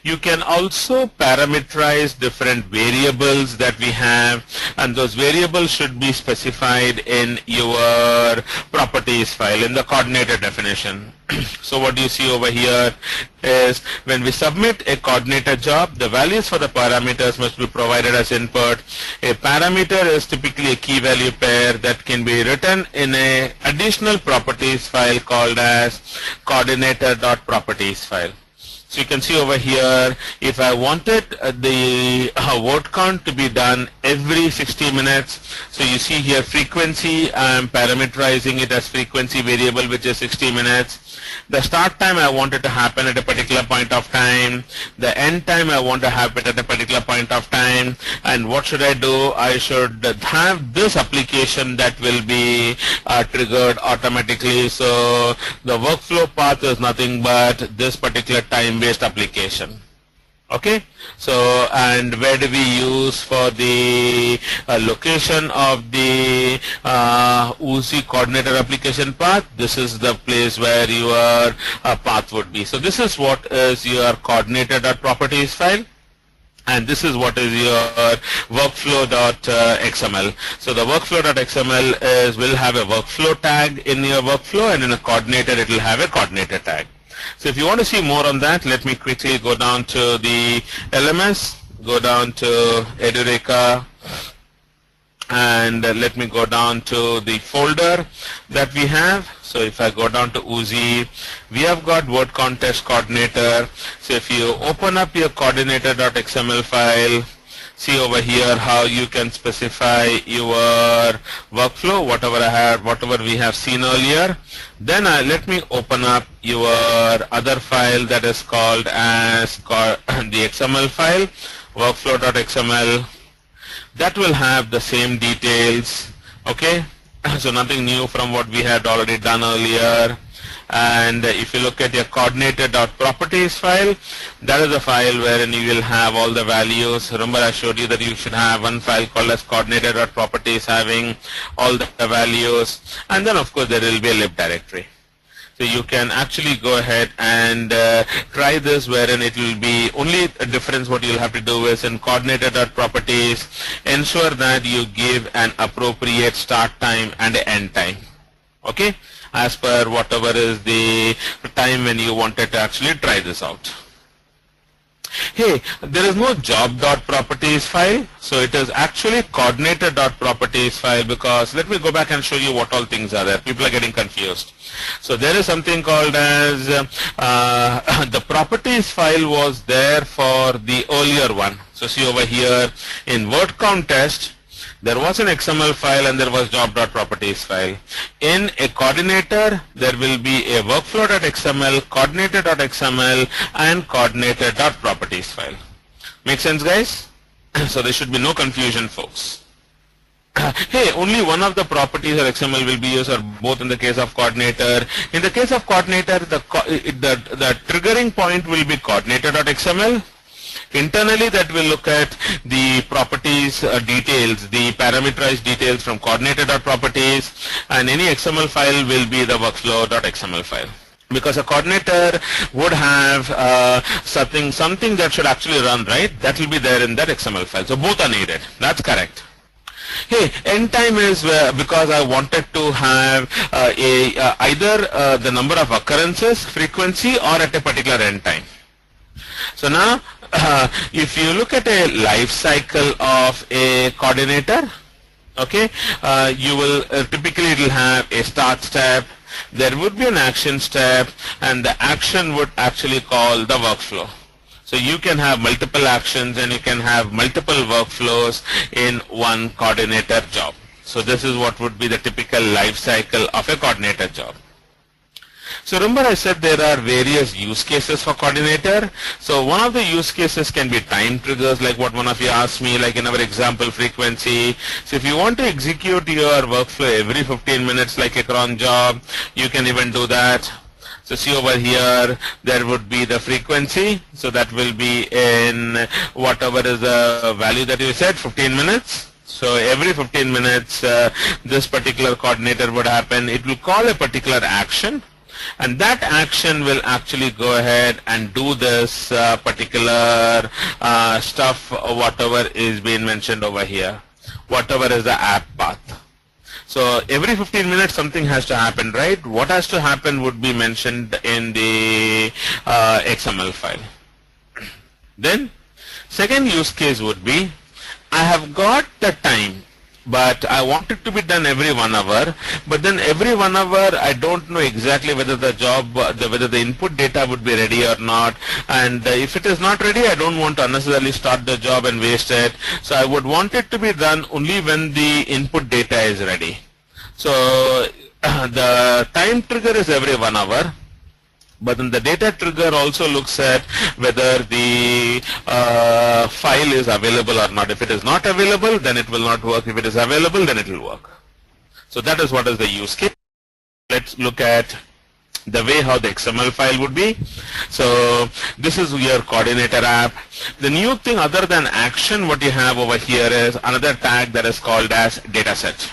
S1: You can also parameterize different variables that we have, and those variables should be specified in your properties file in the coordinator definition. So what you see over here is when we submit a coordinator job, the values for the parameters must be provided as input. A parameter is typically a key value pair that can be written in a additional properties file called as coordinator.properties file. So you can see over here, if I wanted the word count to be done every 60 minutes, so you see here frequency, I'm parameterizing it as frequency variable, which is 60 minutes. The start time I want it to happen at a particular point of time. The end time I want to happen at a particular point of time. And what should I do? I should have this application that will be triggered automatically. So the workflow path is nothing but this particular time-based application. Okay, so and where do we use for the location of the Oozie coordinator application path? This is the place where your path would be. So this is what is your coordinator.properties file, and this is what is your workflow.xml. So the workflow.xml will have a workflow tag in your workflow, and in a coordinator it will have a coordinator tag. So if you want to see more on that, let me quickly go down to the LMS, go down to Edureka, and let me go down to the folder that we have. So if I go down to Oozie, we have got word count test coordinator. So if you open up your coordinator.xml file, see over here how you can specify your workflow, whatever we have seen earlier. Then let me open up your other file that is called as the XML file, workflow.xml. That will have the same details. Okay, so nothing new from what we had already done earlier. And if you look at your coordinator.properties file, that is a file wherein you will have all the values. Remember I showed you that you should have one file called as coordinator.properties having all the values, and then of course there will be a lib directory. So you can actually go ahead and try this, wherein it will be only a difference. What you'll have to do is in coordinator.properties, ensure that you give an appropriate start time and end time. Okay, as per whatever is the time when you wanted to actually try this out. Hey, there is no job.properties file, so it is actually coordinator.properties file, because let me go back and show you what all things are there. People are getting confused. So there is something called as the properties file was there for the earlier one. So see over here in word count test, there was an XML file and there was job.properties file. In a coordinator, there will be a workflow.xml, coordinator.xml, and coordinator.properties file. Make sense, guys? So there should be no confusion, folks. Hey, only one of the properties or XML will be used, or both in the case of coordinator. In the case of coordinator, the triggering point will be coordinator.xml. Internally, that will look at the properties details, the parameterized details from coordinator.properties, and any XML file will be the workflow.xml file. Because a coordinator would have something that should actually run, right? That will be there in that XML file. So both are needed. That's correct. Hey, end time is because I wanted to have either the number of occurrences, frequency, or at a particular end time. So now, if you look at a life cycle of a coordinator, okay, you will typically it will have a start step, there would be an action step, and the action would actually call the workflow. So you can have multiple actions and you can have multiple workflows in one coordinator job. So this is what would be the typical life cycle of a coordinator job. So remember I said there are various use cases for coordinator. So one of the use cases can be time triggers, like what one of you asked me, like in our example frequency. So if you want to execute your workflow every 15 minutes like a cron job, you can even do that. So see over here, there would be the frequency. So that will be in whatever is the value that you said, 15 minutes. So every 15 minutes, this particular coordinator would happen. It will call a particular action, and that action will actually go ahead and do this particular stuff, whatever is being mentioned over here, whatever is the app path. So every 15 minutes something has to happen, right? What has to happen would be mentioned in the XML file. Then second use case would be, I have got the time, but I want it to be done every 1 hour, but then every 1 hour I don't know exactly whether the job, whether the input data would be ready or not, and if it is not ready, I don't want to unnecessarily start the job and waste it. So I would want it to be done only when the input data is ready. So the time trigger is every 1 hour. But then the data trigger also looks at whether the file is available or not. If it is not available, then it will not work. If it is available, then it will work. So that is what is the use case. Let's look at the way how the XML file would be. So this is your coordinator app. The new thing other than action, what you have over here is another tag that is called as dataset.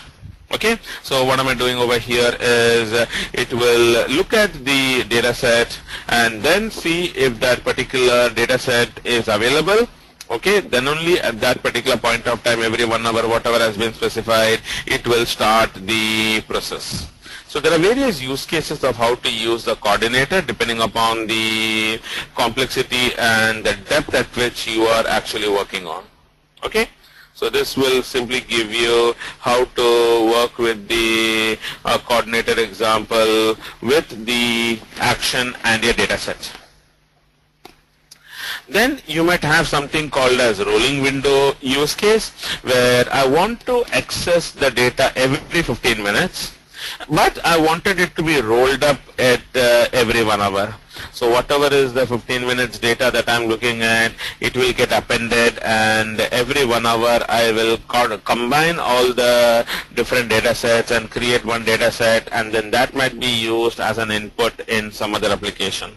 S1: Okay, so what am I doing over here is it will look at the data set and then see if that particular data set is available. Okay, then only at that particular point of time, every 1 hour, whatever has been specified, it will start the process. So there are various use cases of how to use the coordinator depending upon the complexity and the depth at which you are actually working on. Okay. So this will simply give you how to work with the coordinator example with the action and your data set. Then you might have something called as rolling window use case, where I want to access the data every 15 minutes, but I wanted it to be rolled up at every 1 hour. So whatever is the 15 minutes data that I'm looking at, it will get appended, and every 1 hour I will combine all the different data sets and create one data set, and then that might be used as an input in some other application.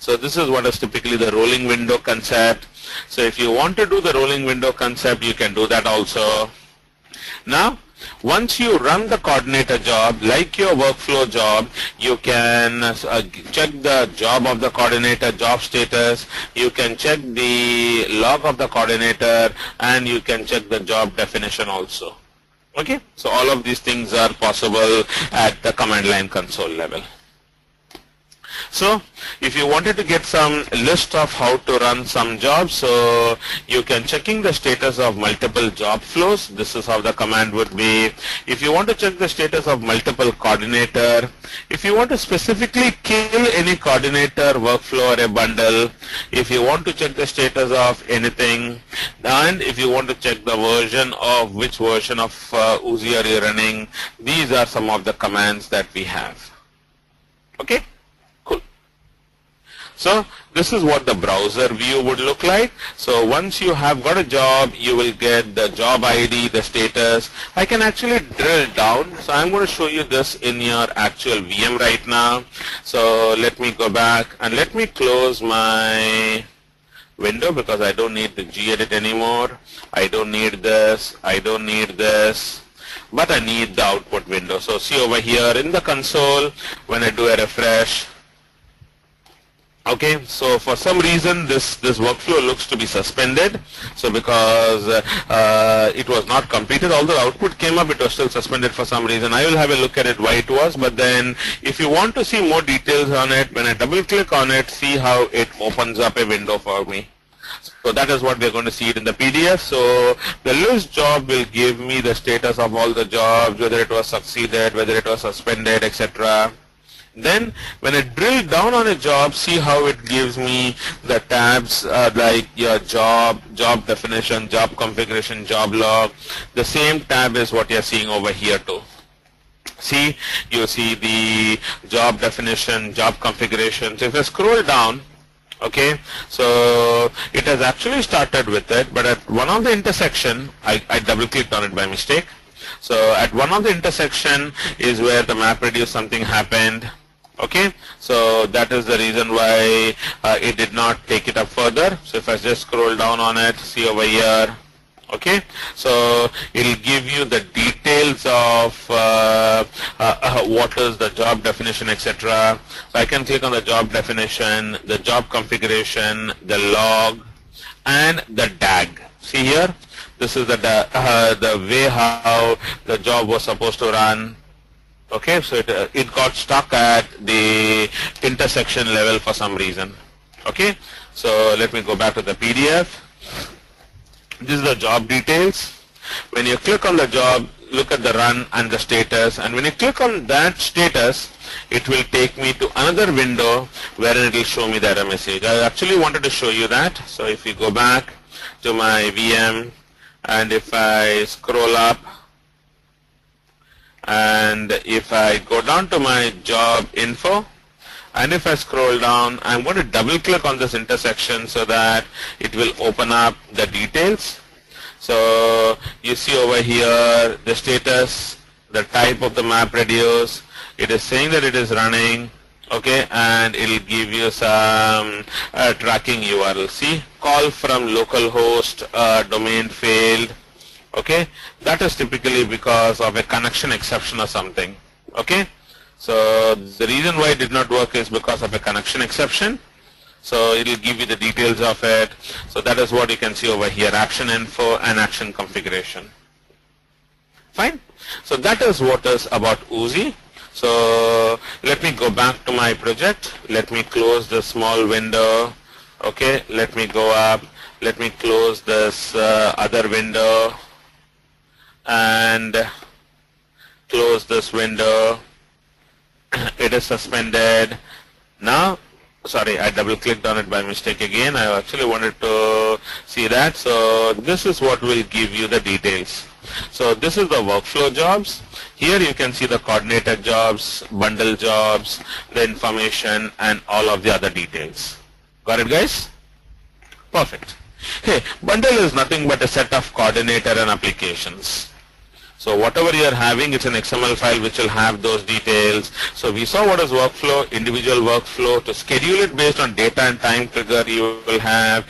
S1: So this is what is typically the rolling window concept. So if you want to do the rolling window concept, you can do that also. Now, once you run the coordinator job, like your workflow job, you can check the job of the coordinator, job status, you can check the log of the coordinator, and you can check the job definition also. Okay, so all of these things are possible at the command line console level. So if you wanted to get some list of how to run some jobs, so you can checking the status of multiple job flows. This is how the command would be. If you want to check the status of multiple coordinator, if you want to specifically kill any coordinator workflow or a bundle, if you want to check the status of anything, and if you want to check the version of which version of Oozie are you running, these are some of the commands that we have. Okay. So this is what the browser view would look like. So once you have got a job, you will get the job ID, the status. I can actually drill down. So I'm going to show you this in your actual VM right now. So let me go back and let me close my window because I don't need the gedit anymore. I don't need this. I don't need this. But I need the output window. So see over here in the console, when I do a refresh, okay, so for some reason this workflow looks to be suspended. So because it was not completed, although the output came up, it was still suspended for some reason. I will have a look at it why it was, but then if you want to see more details on it, when I double click on it, see how it opens up a window for me. So that is what we are going to see it in the PDF. So the list job will give me the status of all the jobs, whether it was succeeded, whether it was suspended, etc. Then when I drill down on a job, see how it gives me the tabs like your job, job definition, job configuration, job log. The same tab is what you're seeing over here too. See, you see the job definition, job configuration. So if I scroll down, okay, so it has actually started with it, but at one of the intersection, I double clicked on it by mistake. So at one of the intersection is where the Mapreduce something happened. Okay, so that is the reason why it did not take it up further. So if I just scroll down on it, see over here, okay, so it will give you the details of what is the job definition, etc. So I can click on the job definition, the job configuration, the log, and the DAG. See here, this is the way how the job was supposed to run. Okay, so it got stuck at the intersection level for some reason. Okay, so let me go back to the PDF. This is the job details. When you click on the job, look at the run and the status, and when you click on that status, it will take me to another window where it will show me the error message. I actually wanted to show you that. So if you go back to my VM, and if I scroll up, and if I go down to my job info, and if I scroll down, I'm going to double click on this intersection so that it will open up the details. So you see over here the status, the type of the Mapreduce. It is saying that it is running, okay, and it will give you some tracking URL. See, call from localhost, domain failed. Okay, that is typically because of a connection exception or something. Okay, so the reason why it did not work is because of a connection exception. So it will give you the details of it. So that is what you can see over here, action info and action configuration. Fine. So that is what is about Oozie. So let me go back to my project. Let me close the small window. Okay, let me go up. Let me close this other window and close this window. It is suspended. Now, sorry, I double clicked on it by mistake again. I actually wanted to see that. So this is what will give you the details. So this is the workflow jobs. Here you can see the coordinator jobs, bundle jobs, the information, and all of the other details. Got it, guys? Perfect. Hey, bundle is nothing but a set of coordinator and applications. So whatever you are having, it's an XML file which will have those details. So we saw what is workflow, individual workflow. To schedule it based on data and time trigger, you will have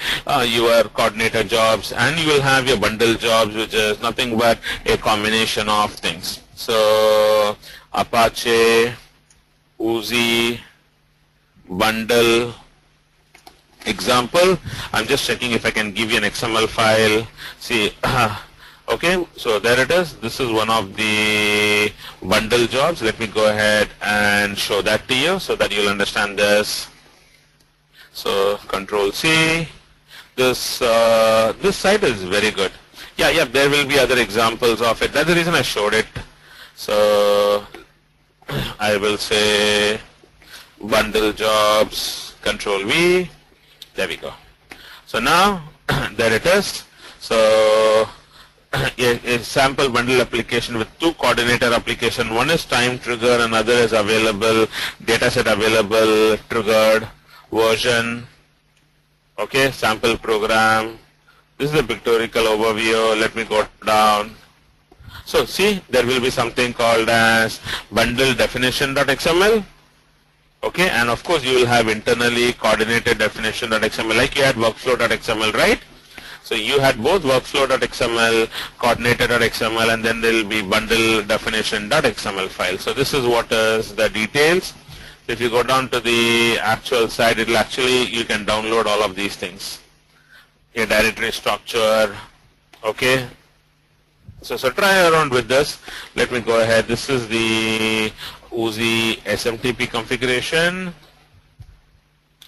S1: your coordinator jobs, and you will have your bundle jobs, which is nothing but a combination of things. So Apache, Oozie, bundle. Example, I'm just checking if I can give you an XML file. See, okay, so there it is. This is one of the bundle jobs. Let me go ahead and show that to you so that you'll understand this. So Control C. This site is very good. Yeah, there will be other examples of it. That's the reason I showed it. So I will say bundle jobs, Control V. There we go. So now there it is. So a sample bundle application with two coordinator application. One is time trigger, another is available, dataset available, triggered, version. Okay, sample program. This is a pictorial overview. Let me go down. So see, there will be something called as bundle definition.xml. Okay, and of course you will have internally coordinated definition.xml, like you had workflow.xml, right? So you had both workflow.xml, coordinator.xml, and then there will be bundle definition.xml file. So this is what is the details. If you go down to the actual site, it will actually, you can download all of these things. A directory structure, okay. So try around with this. Let me go ahead. This is the Oozie SMTP configuration.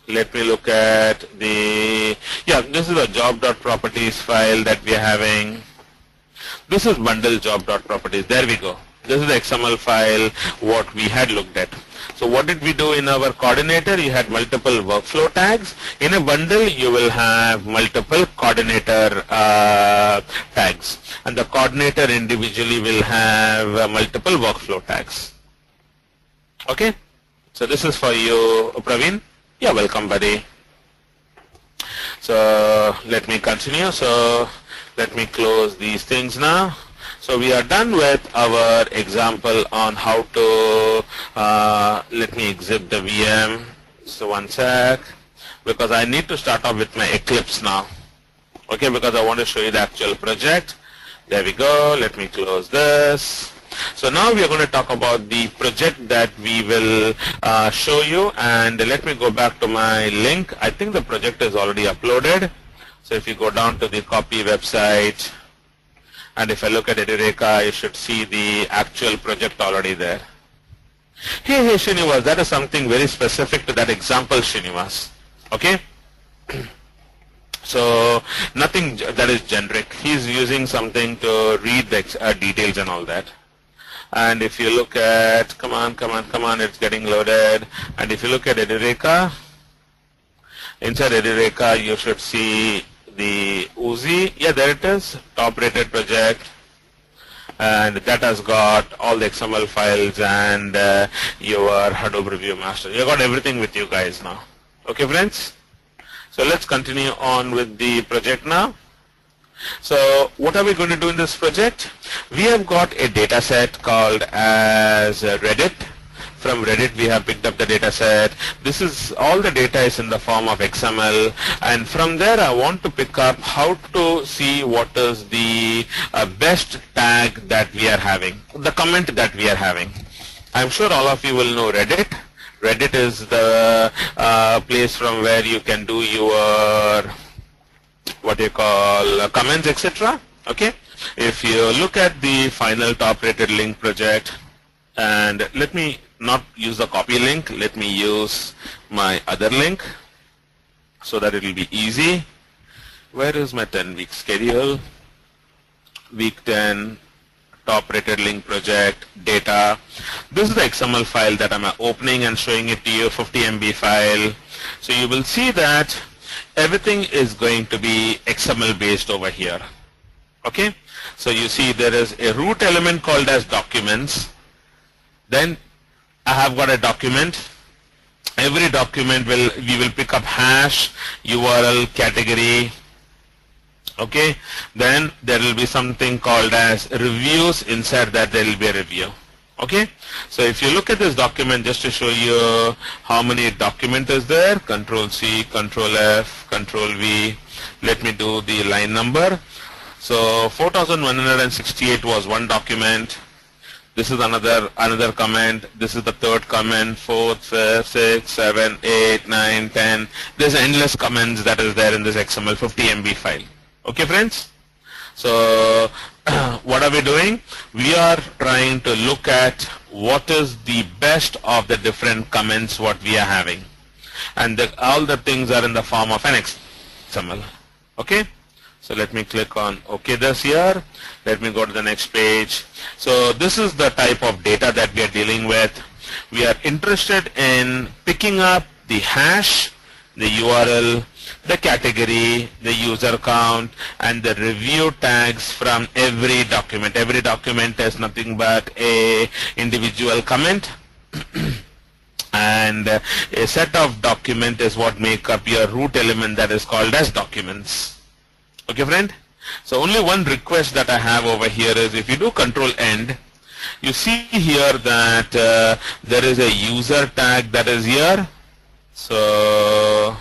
S1: Let me look at the, this is the job.properties file that we are having. This is bundle job.properties. There we go. This is the XML file what we had looked at. So what did we do in our coordinator? You had multiple workflow tags. In a bundle, you will have multiple coordinator tags. And the coordinator individually will have multiple workflow tags. Okay? So this is for you, Praveen. Yeah, welcome, buddy. So let me continue. So let me close these things now. So we are done with our example on how to, let me exit the VM. So one sec, because I need to start off with my Eclipse now. Okay, because I want to show you the actual project. There we go. Let me close this. So now we are going to talk about the project that we will show you. And let me go back to my link. I think the project is already uploaded. So if you go down to the copy website, and if I look at Edureka, you should see the actual project already there. Hey, Srinivas, that is something very specific to that example, Srinivas. Okay? So nothing that is generic. He's using something to read the details and all that. And if you look at, come on, it's getting loaded. And if you look at Edureka, inside Edureka, you should see the Oozie. Yeah, there it is, top rated project, and that has got all the XML files and your Hadoop review master. You got everything with you guys now. Okay, friends? So let's continue on with the project now. So what are we going to do in this project? We have got a data set called as Reddit. From Reddit we have picked up the data set. This is all the data is in the form of XML, and from there I want to pick up how to see what is the best tag that we are having, the comment that we are having. I'm sure all of you will know Reddit. Reddit is the place from where you can do your what you call comments, etc. Okay, if you look at the final top rated link project, and let me not use the copy link, let me use my other link so that it will be easy. Where is my 10-week schedule? Week 10, top rated link project, data. This is the XML file that I'm opening and showing it to you, 50 MB file. So you will see that everything is going to be XML based over here. Okay, so you see there is a root element called as documents. Then I have got a document. Every document we will pick up hash, URL, category. Okay, then there will be something called as reviews. Inside that there will be a review. Okay, so if you look at this document, just to show you how many document is there, Control C, Control F, Control V. Let me do the line number. So 4168 was one document. This is another comment. This is the third comment, 4th, 5th, 6th, 7th, 8th, 9th, 10th. There's endless comments that is there in this XML 50 MB file. Okay, friends? So what are we doing? We are trying to look at what is the best of the different comments what we are having. And all the things are in the form of an XML. Okay? So let me click on OK this here. Let me go to the next page. So this is the type of data that we are dealing with. We are interested in picking up the hash, the URL, the category, the user count, and the review tags from every document. Every document is nothing but a individual comment. And a set of document is what make up your root element that is called as documents. Okay, friend? So only one request that I have over here is if you do Control End, you see here that there is a user tag that is here. So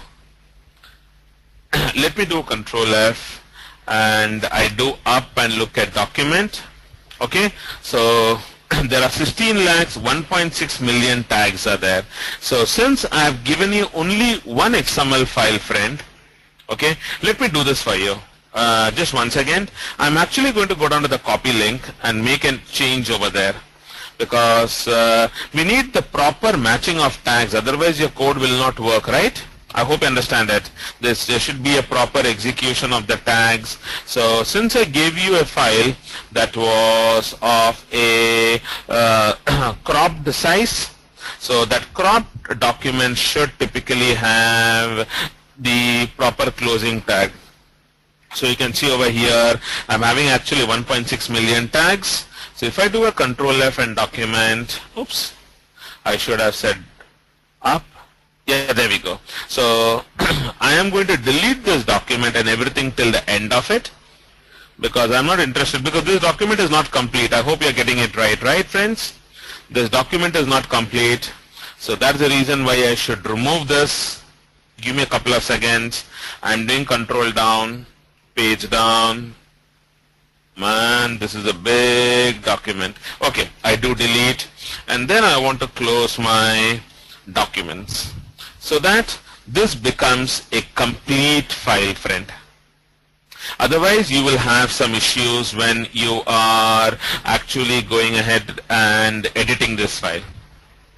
S1: let me do Control F and I do up and look at document. Okay, so there are 16 lakhs 1.6 million tags are there. So since I have given you only one XML file, friend, okay, let me do this for you. Just one second. I'm actually going to go down to the copy link and make a change over there, because we need the proper matching of tags, otherwise your code will not work, right? I hope you understand it. There should be a proper execution of the tags. So since I gave you a file that was of a cropped size, so that cropped document should typically have the proper closing tag. So you can see over here, I'm having actually 1.6 million tags. So if I do a Control F and document, oops, I should have said up. Yeah, there we go. So I am going to delete this document and everything till the end of it, because I'm not interested, because this document is not complete. I hope you're getting it right, friends? This document is not complete. So that's the reason why I should remove this. Give me a couple of seconds. I'm doing control down, page down. Man, this is a big document. Okay, I do delete, and then I want to close my documents so that this becomes a complete file, friend. Otherwise you will have some issues when you are actually going ahead and editing this file.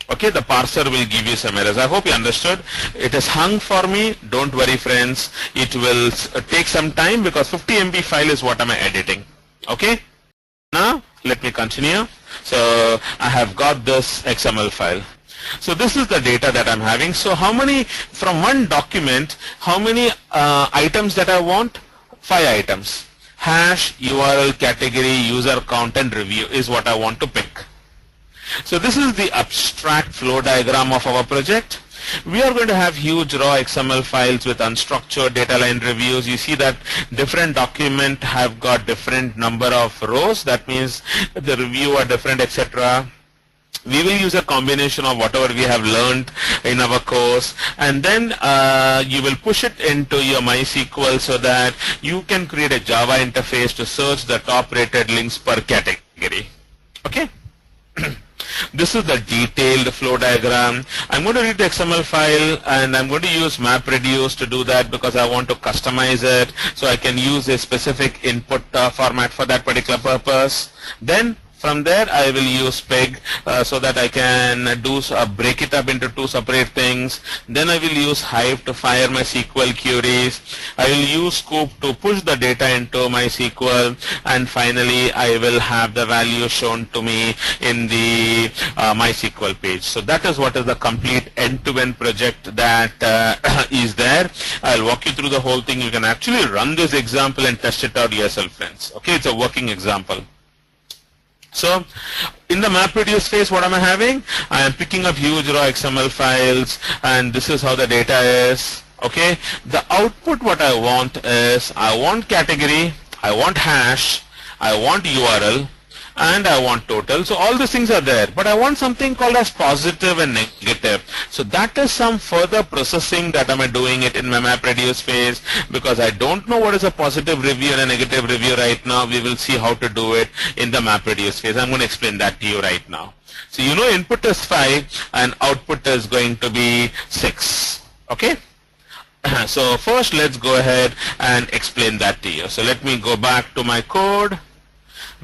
S1: Okay, the parser will give you some errors. I hope you understood. It is hung for me. Don't worry, friends. It will take some time because 50 MB file is what I'm editing. Okay, now let me continue. So I have got this XML file. So this is the data that I'm having. So how many, from one document, how many items that I want? 5 items. Hash, URL, category, user count, and review is what I want to pick. So this is the abstract flow diagram of our project. We are going to have huge raw XML files with unstructured data line reviews. You see that different document have got different number of rows. That means the review are different, etc. We will use a combination of whatever we have learned in our course, and then you will push it into your MySQL so that you can create a Java interface to search the top rated links per category. Okay. This is the detailed flow diagram. I'm going to read the XML file and I'm going to use Mapreduce to do that because I want to customize it so I can use a specific input format for that particular purpose. Then from there I will use Pig so that I can do break it up into 2 separate things. Then I will use Hive to fire my SQL queries. I will use Sqoop to push the data into my SQL, and finally I will have the value shown to me in the MySQL page. So that is what is the complete end-to-end project that is there. I'll walk you through the whole thing. You can actually run this example and test it out yourself, friends. Okay, it's a working example. So in the Mapreduce phase, what am I having? I am picking up huge raw XML files, and this is how the data is. Okay, the output what I want is, I want category, I want hash, I want URL, and I want total. So all these things are there, but I want something called as positive and negative. So that is some further processing that I'm doing it in my Mapreduce phase, because I don't know what is a positive review and a negative review right now. We will see how to do it in the Mapreduce phase. I'm going to explain that to you right now. So you know input is 5 and output is going to be 6. Okay. So first let's go ahead and explain that to you. So let me go back to my code.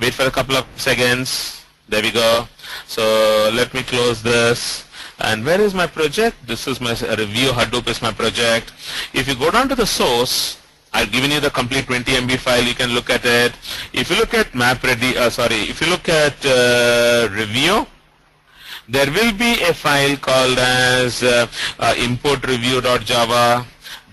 S1: Wait for a couple of seconds. There we go. So let me close this. And where is my project? This is my review. Hadoop is my project. If you go down to the source, I've given you the complete 20 MB file. You can look at it. If you look at if you look at review, there will be a file called as import review.java.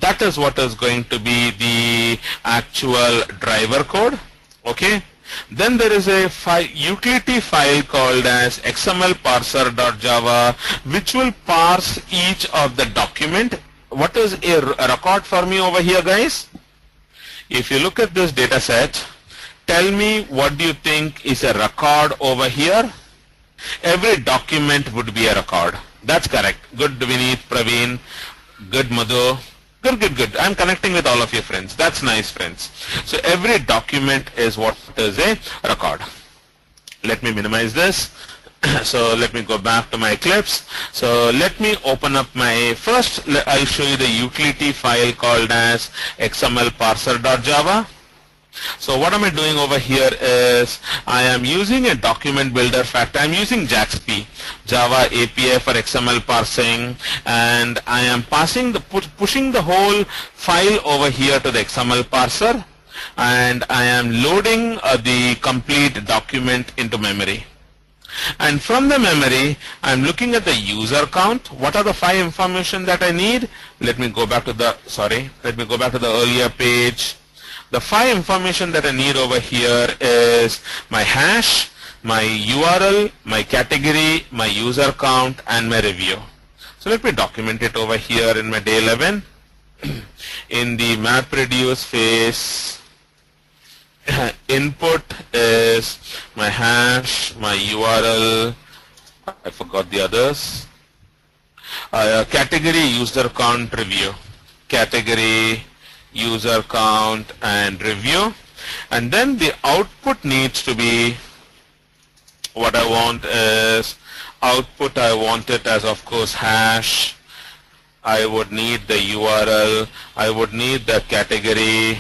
S1: That is what is going to be the actual driver code. Okay. Then there is a utility file called as XML parser.java, which will parse each of the document. What is a record for me over here, guys? If you look at this data set, tell me what do you think is a record over here? Every document would be a record. That's correct. Good, Vineet, Praveen. Good, Madhu. Good. I'm connecting with all of you, friends. That's nice, friends. So every document is what is a record. Let me minimize this. So let me go back to my Eclipse. So let me open up my first. I'll show you the utility file called as XML parser.java. So what am I doing over here is I am using a document builder. Fact, I am using JAXP, Java API for XML parsing, and I am passing pushing the whole file over here to the XML parser, and I am loading the complete document into memory. And from the memory, I'm looking at the user count. What are the 5 information that I need? Let me go back to the earlier page. The 5 information that I need over here is my hash, my URL, my category, my user count, and my review. So let me document it over here in my day 11. In the Mapreduce phase, input is my hash, my URL, I forgot the others, category, user count, review, category, user count, and review. And then the output needs to be, what I want is output, I want it as of course hash, I would need the URL, I would need the category,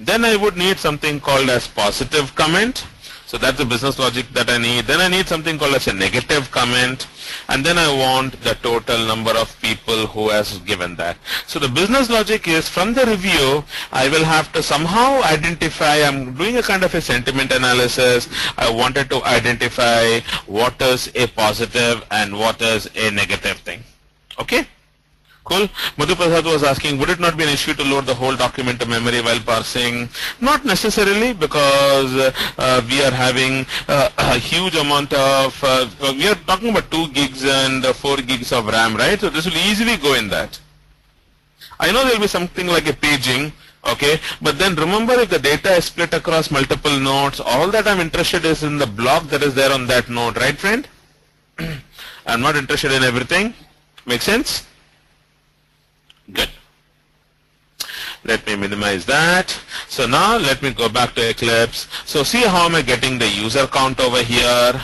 S1: then I would need something called as positive comment. So that's the business logic that I need. Then I need something called as a negative comment, and then I want the total number of people who has given that. So the business logic is from the review, I will have to somehow identify, I'm doing a kind of a sentiment analysis. I wanted to identify what is a positive and what is a negative thing. Okay? Cool. Madhu Prasad was asking, would it not be an issue to load the whole document to memory while parsing? Not necessarily, because we are having a huge amount of, we are talking about 2 gigs and 4 gigs of RAM, right? So this will easily go in that. I know there will be something like a paging, okay, but then remember, if the data is split across multiple nodes, all that I'm interested is in the block that is there on that node, right, friend? I'm not interested in everything. Make sense? Good. Let me minimize that. So now let me go back to Eclipse. So see how am I getting the user count over here.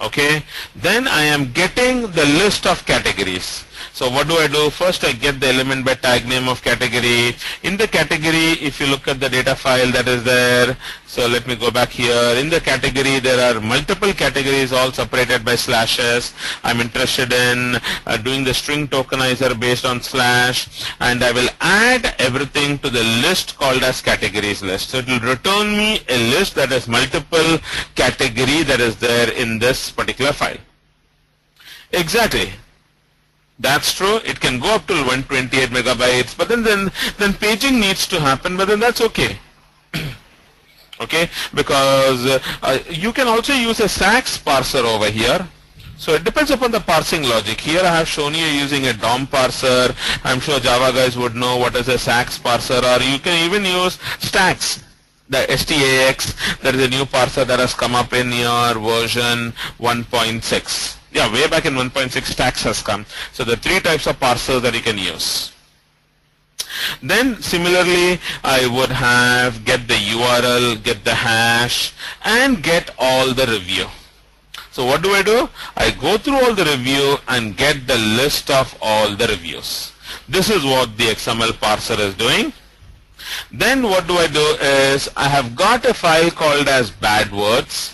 S1: Okay. Then I am getting the list of categories. So what do I do? First I get the element by tag name of category. In the category, if you look at the data file that is there, so let me go back here. In the category, there are multiple categories all separated by slashes. I'm interested in doing the string tokenizer based on slash, and I will add everything to the list called as categories list. So it will return me a list that has multiple category that is there in this particular file. Exactly. That's true. It can go up to 128 megabytes, but then paging needs to happen, but then that's okay. Okay, because you can also use a SAX parser over here. So it depends upon the parsing logic. Here I have shown you using a DOM parser. I'm sure Java guys would know what is a SAX parser, or you can even use Stax. The STAX, that is a new parser that has come up in your version 1.6. Yeah, way back in 1.6, Stax has come. So the 3 types of parsers that you can use. Then similarly, I would have get the URL, get the hash, and get all the review. So what do? I go through all the review and get the list of all the reviews. This is what the XML parser is doing. Then what do? Is I have got a file called as bad words,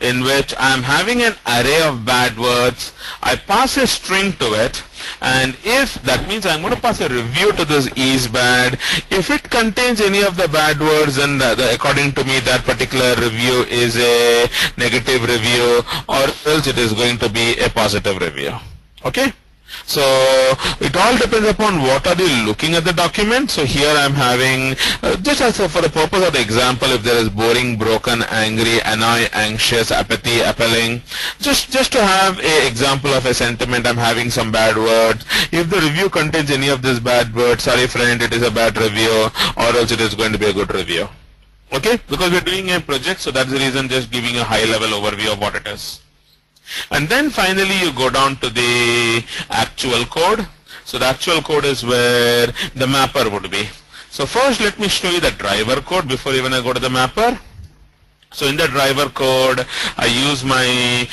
S1: in which I am having an array of bad words. I pass a string to it, and if that means I'm going to pass a review to this is bad. If it contains any of the bad words, then according to me that particular review is a negative review, or else it is going to be a positive review. Okay? So it all depends upon what are you looking at the document. So here I'm having, just as for the purpose of the example, if there is boring, broken, angry, annoy, anxious, apathy, appalling, just to have an example of a sentiment, I'm having some bad words. If the review contains any of these bad words, sorry friend, it is a bad review, or else it is going to be a good review. Okay, because we're doing a project, so that's the reason, just giving a high level overview of what it is. And then finally you go down to the actual code. So the actual code is where the mapper would be. So first let me show you the driver code before even I go to the mapper. So in the driver code, I use my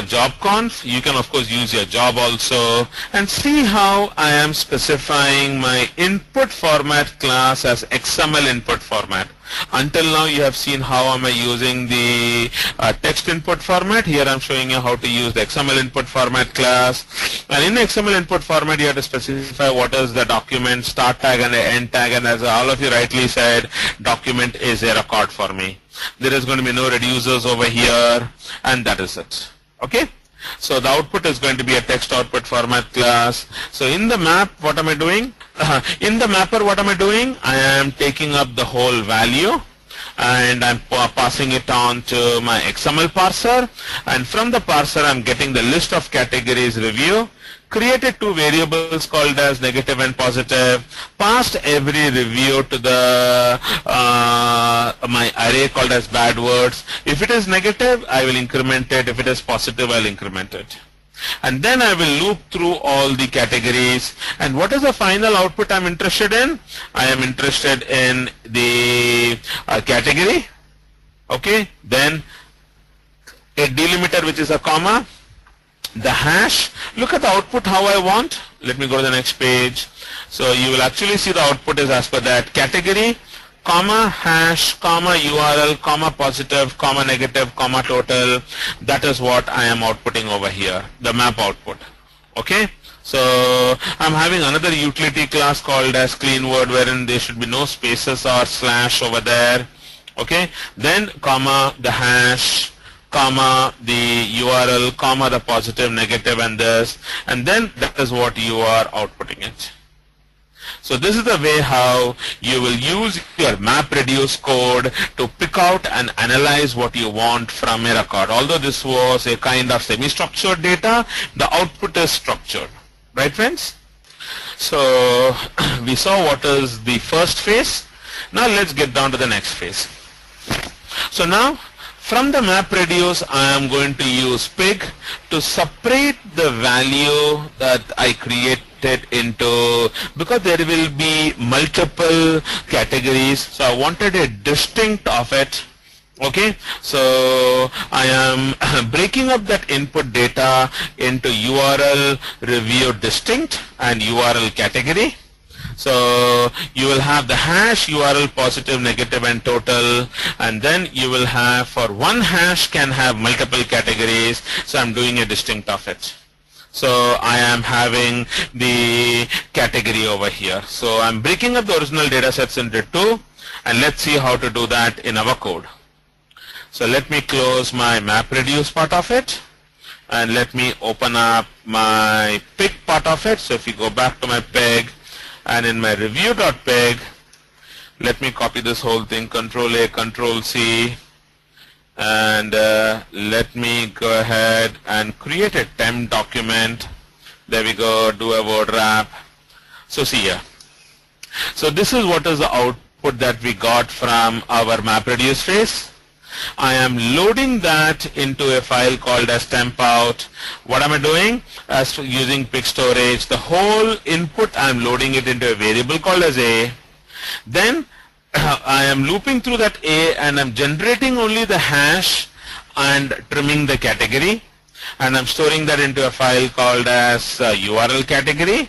S1: job conf. You can of course use your job also, and see how I am specifying my input format class as XML input format. Until now you have seen how am I using the text input format. Here I'm showing you how to use the XML input format class. And in the XML input format you have to specify what is the document start tag and the end tag, and as all of you rightly said, document is a record for me. There is going to be no reducers over here, and that is it. Okay? So the output is going to be a text output format class. So in the map, what am I doing? In the mapper, what am I doing? I am taking up the whole value and I'm passing it on to my XML parser, and from the parser I'm getting the list of categories review, created two variables called as negative and positive, passed every review to the my array called as bad words. If it is negative, I will increment it. If it is positive, I'll increment it. And then I will loop through all the categories. And what is the final output I'm interested in? I am interested in the category. Okay, then a delimiter which is a comma, the hash. Look at the output how I want. Let me go to the next page. So you will actually see the output is as per that: category, comma, hash, comma, URL, comma, positive, comma, negative, comma, total. That is what I am outputting over here, the map output. Okay, so I'm having another utility class called as clean word, wherein there should be no spaces or slash over there. Okay, then comma, the hash, comma, the URL, comma, the positive, negative, and this, and then that is what you are outputting it. So this is the way how you will use your Mapreduce code to pick out and analyze what you want from a record. Although this was a kind of semi-structured data, the output is structured. Right, friends? So we saw what is the first phase. Now let's get down to the next phase. So now from the Mapreduce, I am going to use Pig to separate the value that I created into, because there will be multiple categories, so I wanted a distinct of it. Okay, so I am breaking up that input data into URL review distinct and URL category. So you will have the hash, URL, positive, negative, and total, and then you will have, for one hash can have multiple categories, so I'm doing a distinct of it. So I am having the category over here. So I'm breaking up the original data sets into two, and let's see how to do that in our code. So let me close my Mapreduce part of it, and let me open up my Pig part of it. So if you go back to my Pig, and in my review.pig, let me copy this whole thing, Control A, Control C, and let me go ahead and create a temp document. There we go, do a word wrap. So see here. So this is what is the output that we got from our Mapreduce phase. I am loading that into a file called as temp out. What am I doing? As for using Pig storage, the whole input I am loading it into a variable called as A. Then I am looping through that A, and I'm generating only the hash and trimming the category, and I'm storing that into a file called as URL category.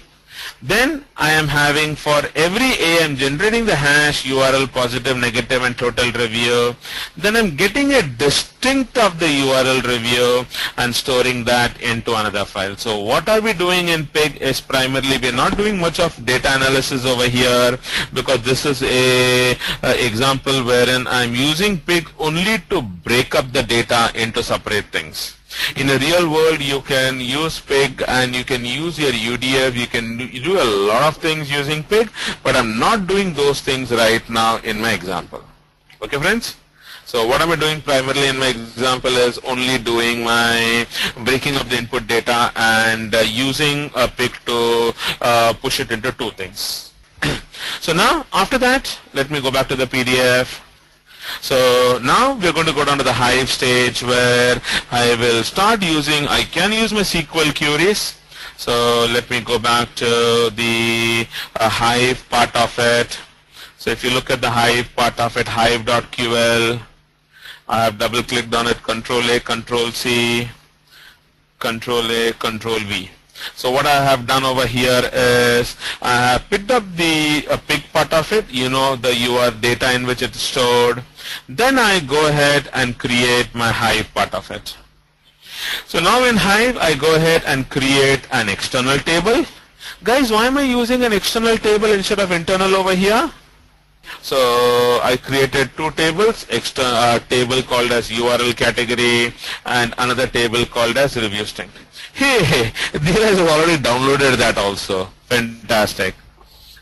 S1: Then I am having, for every A, I'm generating the hash, URL, positive, negative, and total review. Then I'm getting a distinct of the URL review and storing that into another file. So what are we doing in Pig is primarily, we're not doing much of data analysis over here, because this is a example wherein I'm using Pig only to break up the data into separate things. In a real world, you can use Pig and you can use your UDF, you can do a lot of things using Pig, but I'm not doing those things right now in my example. Okay, friends? So what am I doing primarily in my example is only doing my breaking up the input data and using a Pig to push it into two things. So now, after that, let me go back to the PDF. So now we're going to go down to the Hive stage, where I will start using, I can use my SQL queries. So let me go back to the Hive part of it. So if you look at the Hive part of it, hive.ql, I have double clicked on it, Control A, Control C, Control A, Control V. So what I have done over here is I have picked up the pig part of it, you know, the UR data in which it's stored. Then I go ahead and create my Hive part of it. So now in Hive, I go ahead and create an external table. Guys, why am I using an external table instead of internal over here? So I created two tables, a table called as URL category and another table called as review string. Hey, these guys have already downloaded that also. Fantastic.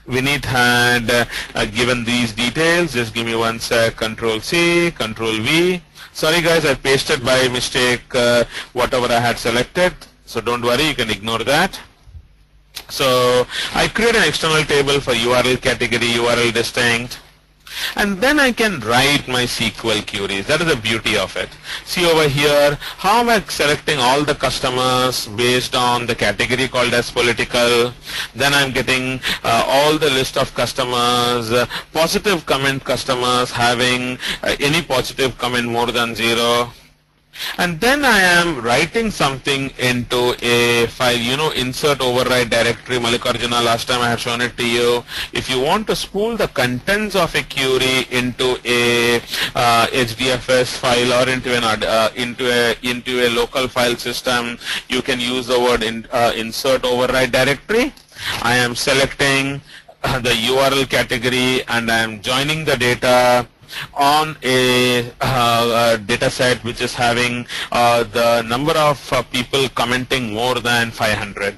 S1: Vinit had given these details. Just give me one sec. Control C, Control V. Sorry guys, I pasted by mistake whatever I had selected. So don't worry, you can ignore that. So I create an external table for URL category, URL distinct, and then I can write my SQL queries. That is the beauty of it. See over here, how am I selecting all the customers based on the category called as political. Then I'm getting all the list of customers, positive comment customers having any positive comment more than 0. And then I am writing something into a file, you know, insert override directory. Mallikarjuna, last time I had shown it to you. If you want to spool the contents of a query into a HDFS file or into a local file system, you can use the word insert override directory. I am selecting the URL category and I am joining the data on a data set which is having the number of people commenting more than 500.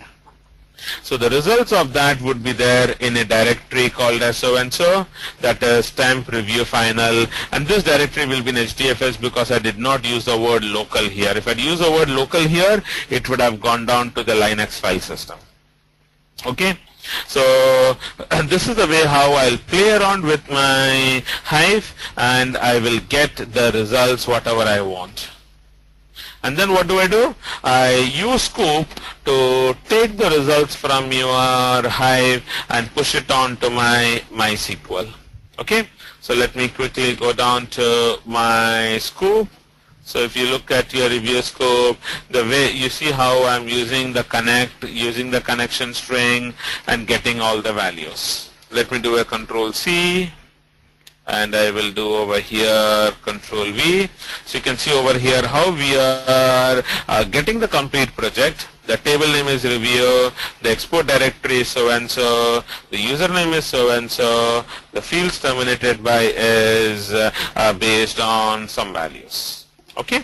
S1: So the results of that would be there in a directory called as so and so, that is temp review final, and this directory will be in HDFS because I did not use the word local here. If I had used the word local here, it would have gone down to the Linux file system. Okay. So this is the way how I'll play around with my Hive and I will get the results whatever I want. And then what do? I use Sqoop to take the results from your Hive and push it on to my MySQL. Okay, so let me quickly go down to my Sqoop. So if you look at your review scope, the way you see how I'm using the connection string and getting all the values. Let me do a Control C and I will do over here Control V. So you can see over here how we are getting the complete project. The table name is review, the export directory is so and so, the username is so and so, the fields terminated by is based on some values. Okay,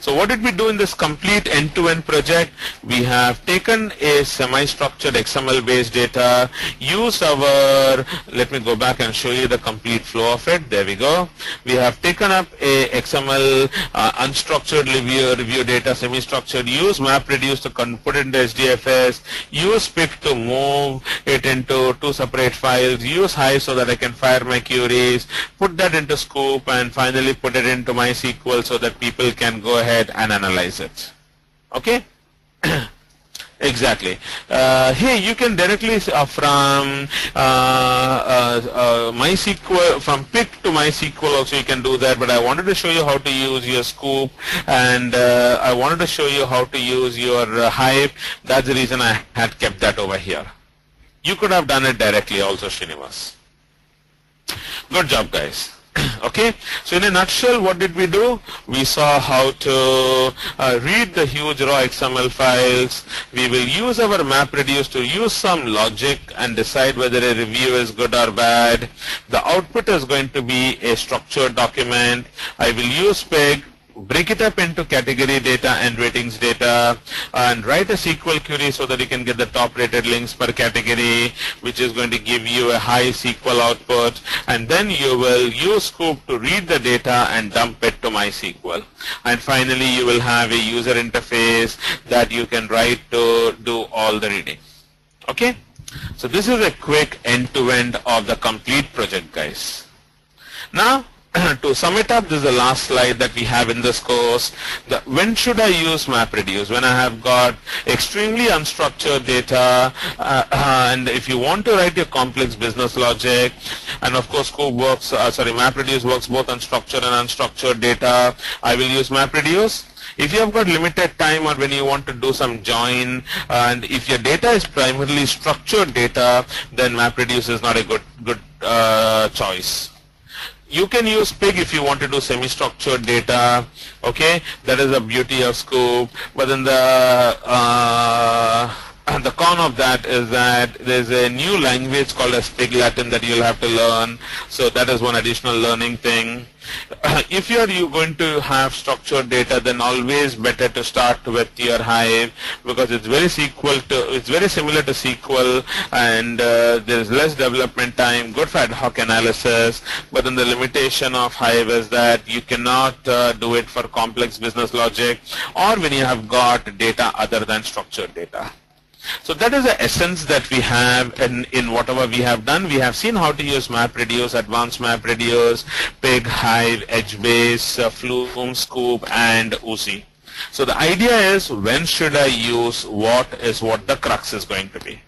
S1: so what did we do in this complete end-to-end project? We have taken a semi-structured XML based data, used our, let me go back and show you the complete flow of it. There we go. We have taken up a XML unstructured review data, semi-structured, use Mapreduce to put it into HDFS, use PIG to move it into two separate files, use Hive so that I can fire my queries, put that into Sqoop, and finally put it into MySQL so that people can go ahead and analyze it. Okay. Exactly. Here you can directly from MySQL, from PIG to MySQL also you can do that, but I wanted to show you how to use your Sqoop and I wanted to show you how to use your Hive. That's the reason I had kept that over here. You could have done it directly also, Srinivas. Good job, guys. Okay, so in a nutshell, what did we do? We saw how to read the huge raw XML files. We will use our Mapreduce to use some logic and decide whether a review is good or bad. The output is going to be a structured document. I will use PIG, break it up into category data and ratings data, and write a SQL query so that you can get the top rated links per category, which is going to give you a high SQL output, and then you will use Sqoop to read the data and dump it to MySQL. And finally you will have a user interface that you can write to do all the reading. Okay, so this is a quick end-to-end of the complete project, guys. Now to sum it up, this is the last slide that we have in this course. When should I use Mapreduce? When I have got extremely unstructured data, and if you want to write your complex business logic, and of course Mapreduce works both on structured and unstructured data, I will use Mapreduce. If you have got limited time or when you want to do some join, and if your data is primarily structured data, then Mapreduce is not a good choice. You can use Pig if you want to do semi-structured data. Okay, that is the beauty of Sqoop. But then the con of that is that there's a new language called as Pig Latin that you'll have to learn. So that is one additional learning thing. If you're going to have structured data, then always better to start with your Hive, because it's very similar to SQL, and there's less development time, good for ad hoc analysis. But then the limitation of Hive is that you cannot do it for complex business logic or when you have got data other than structured data. So that is the essence that we have in whatever we have done. We have seen how to use Mapreduce, Advanced Mapreduce, Pig, Hive, HBase, Flume Sqoop, and Oozie. So the idea is, when should I use what is what the crux is going to be.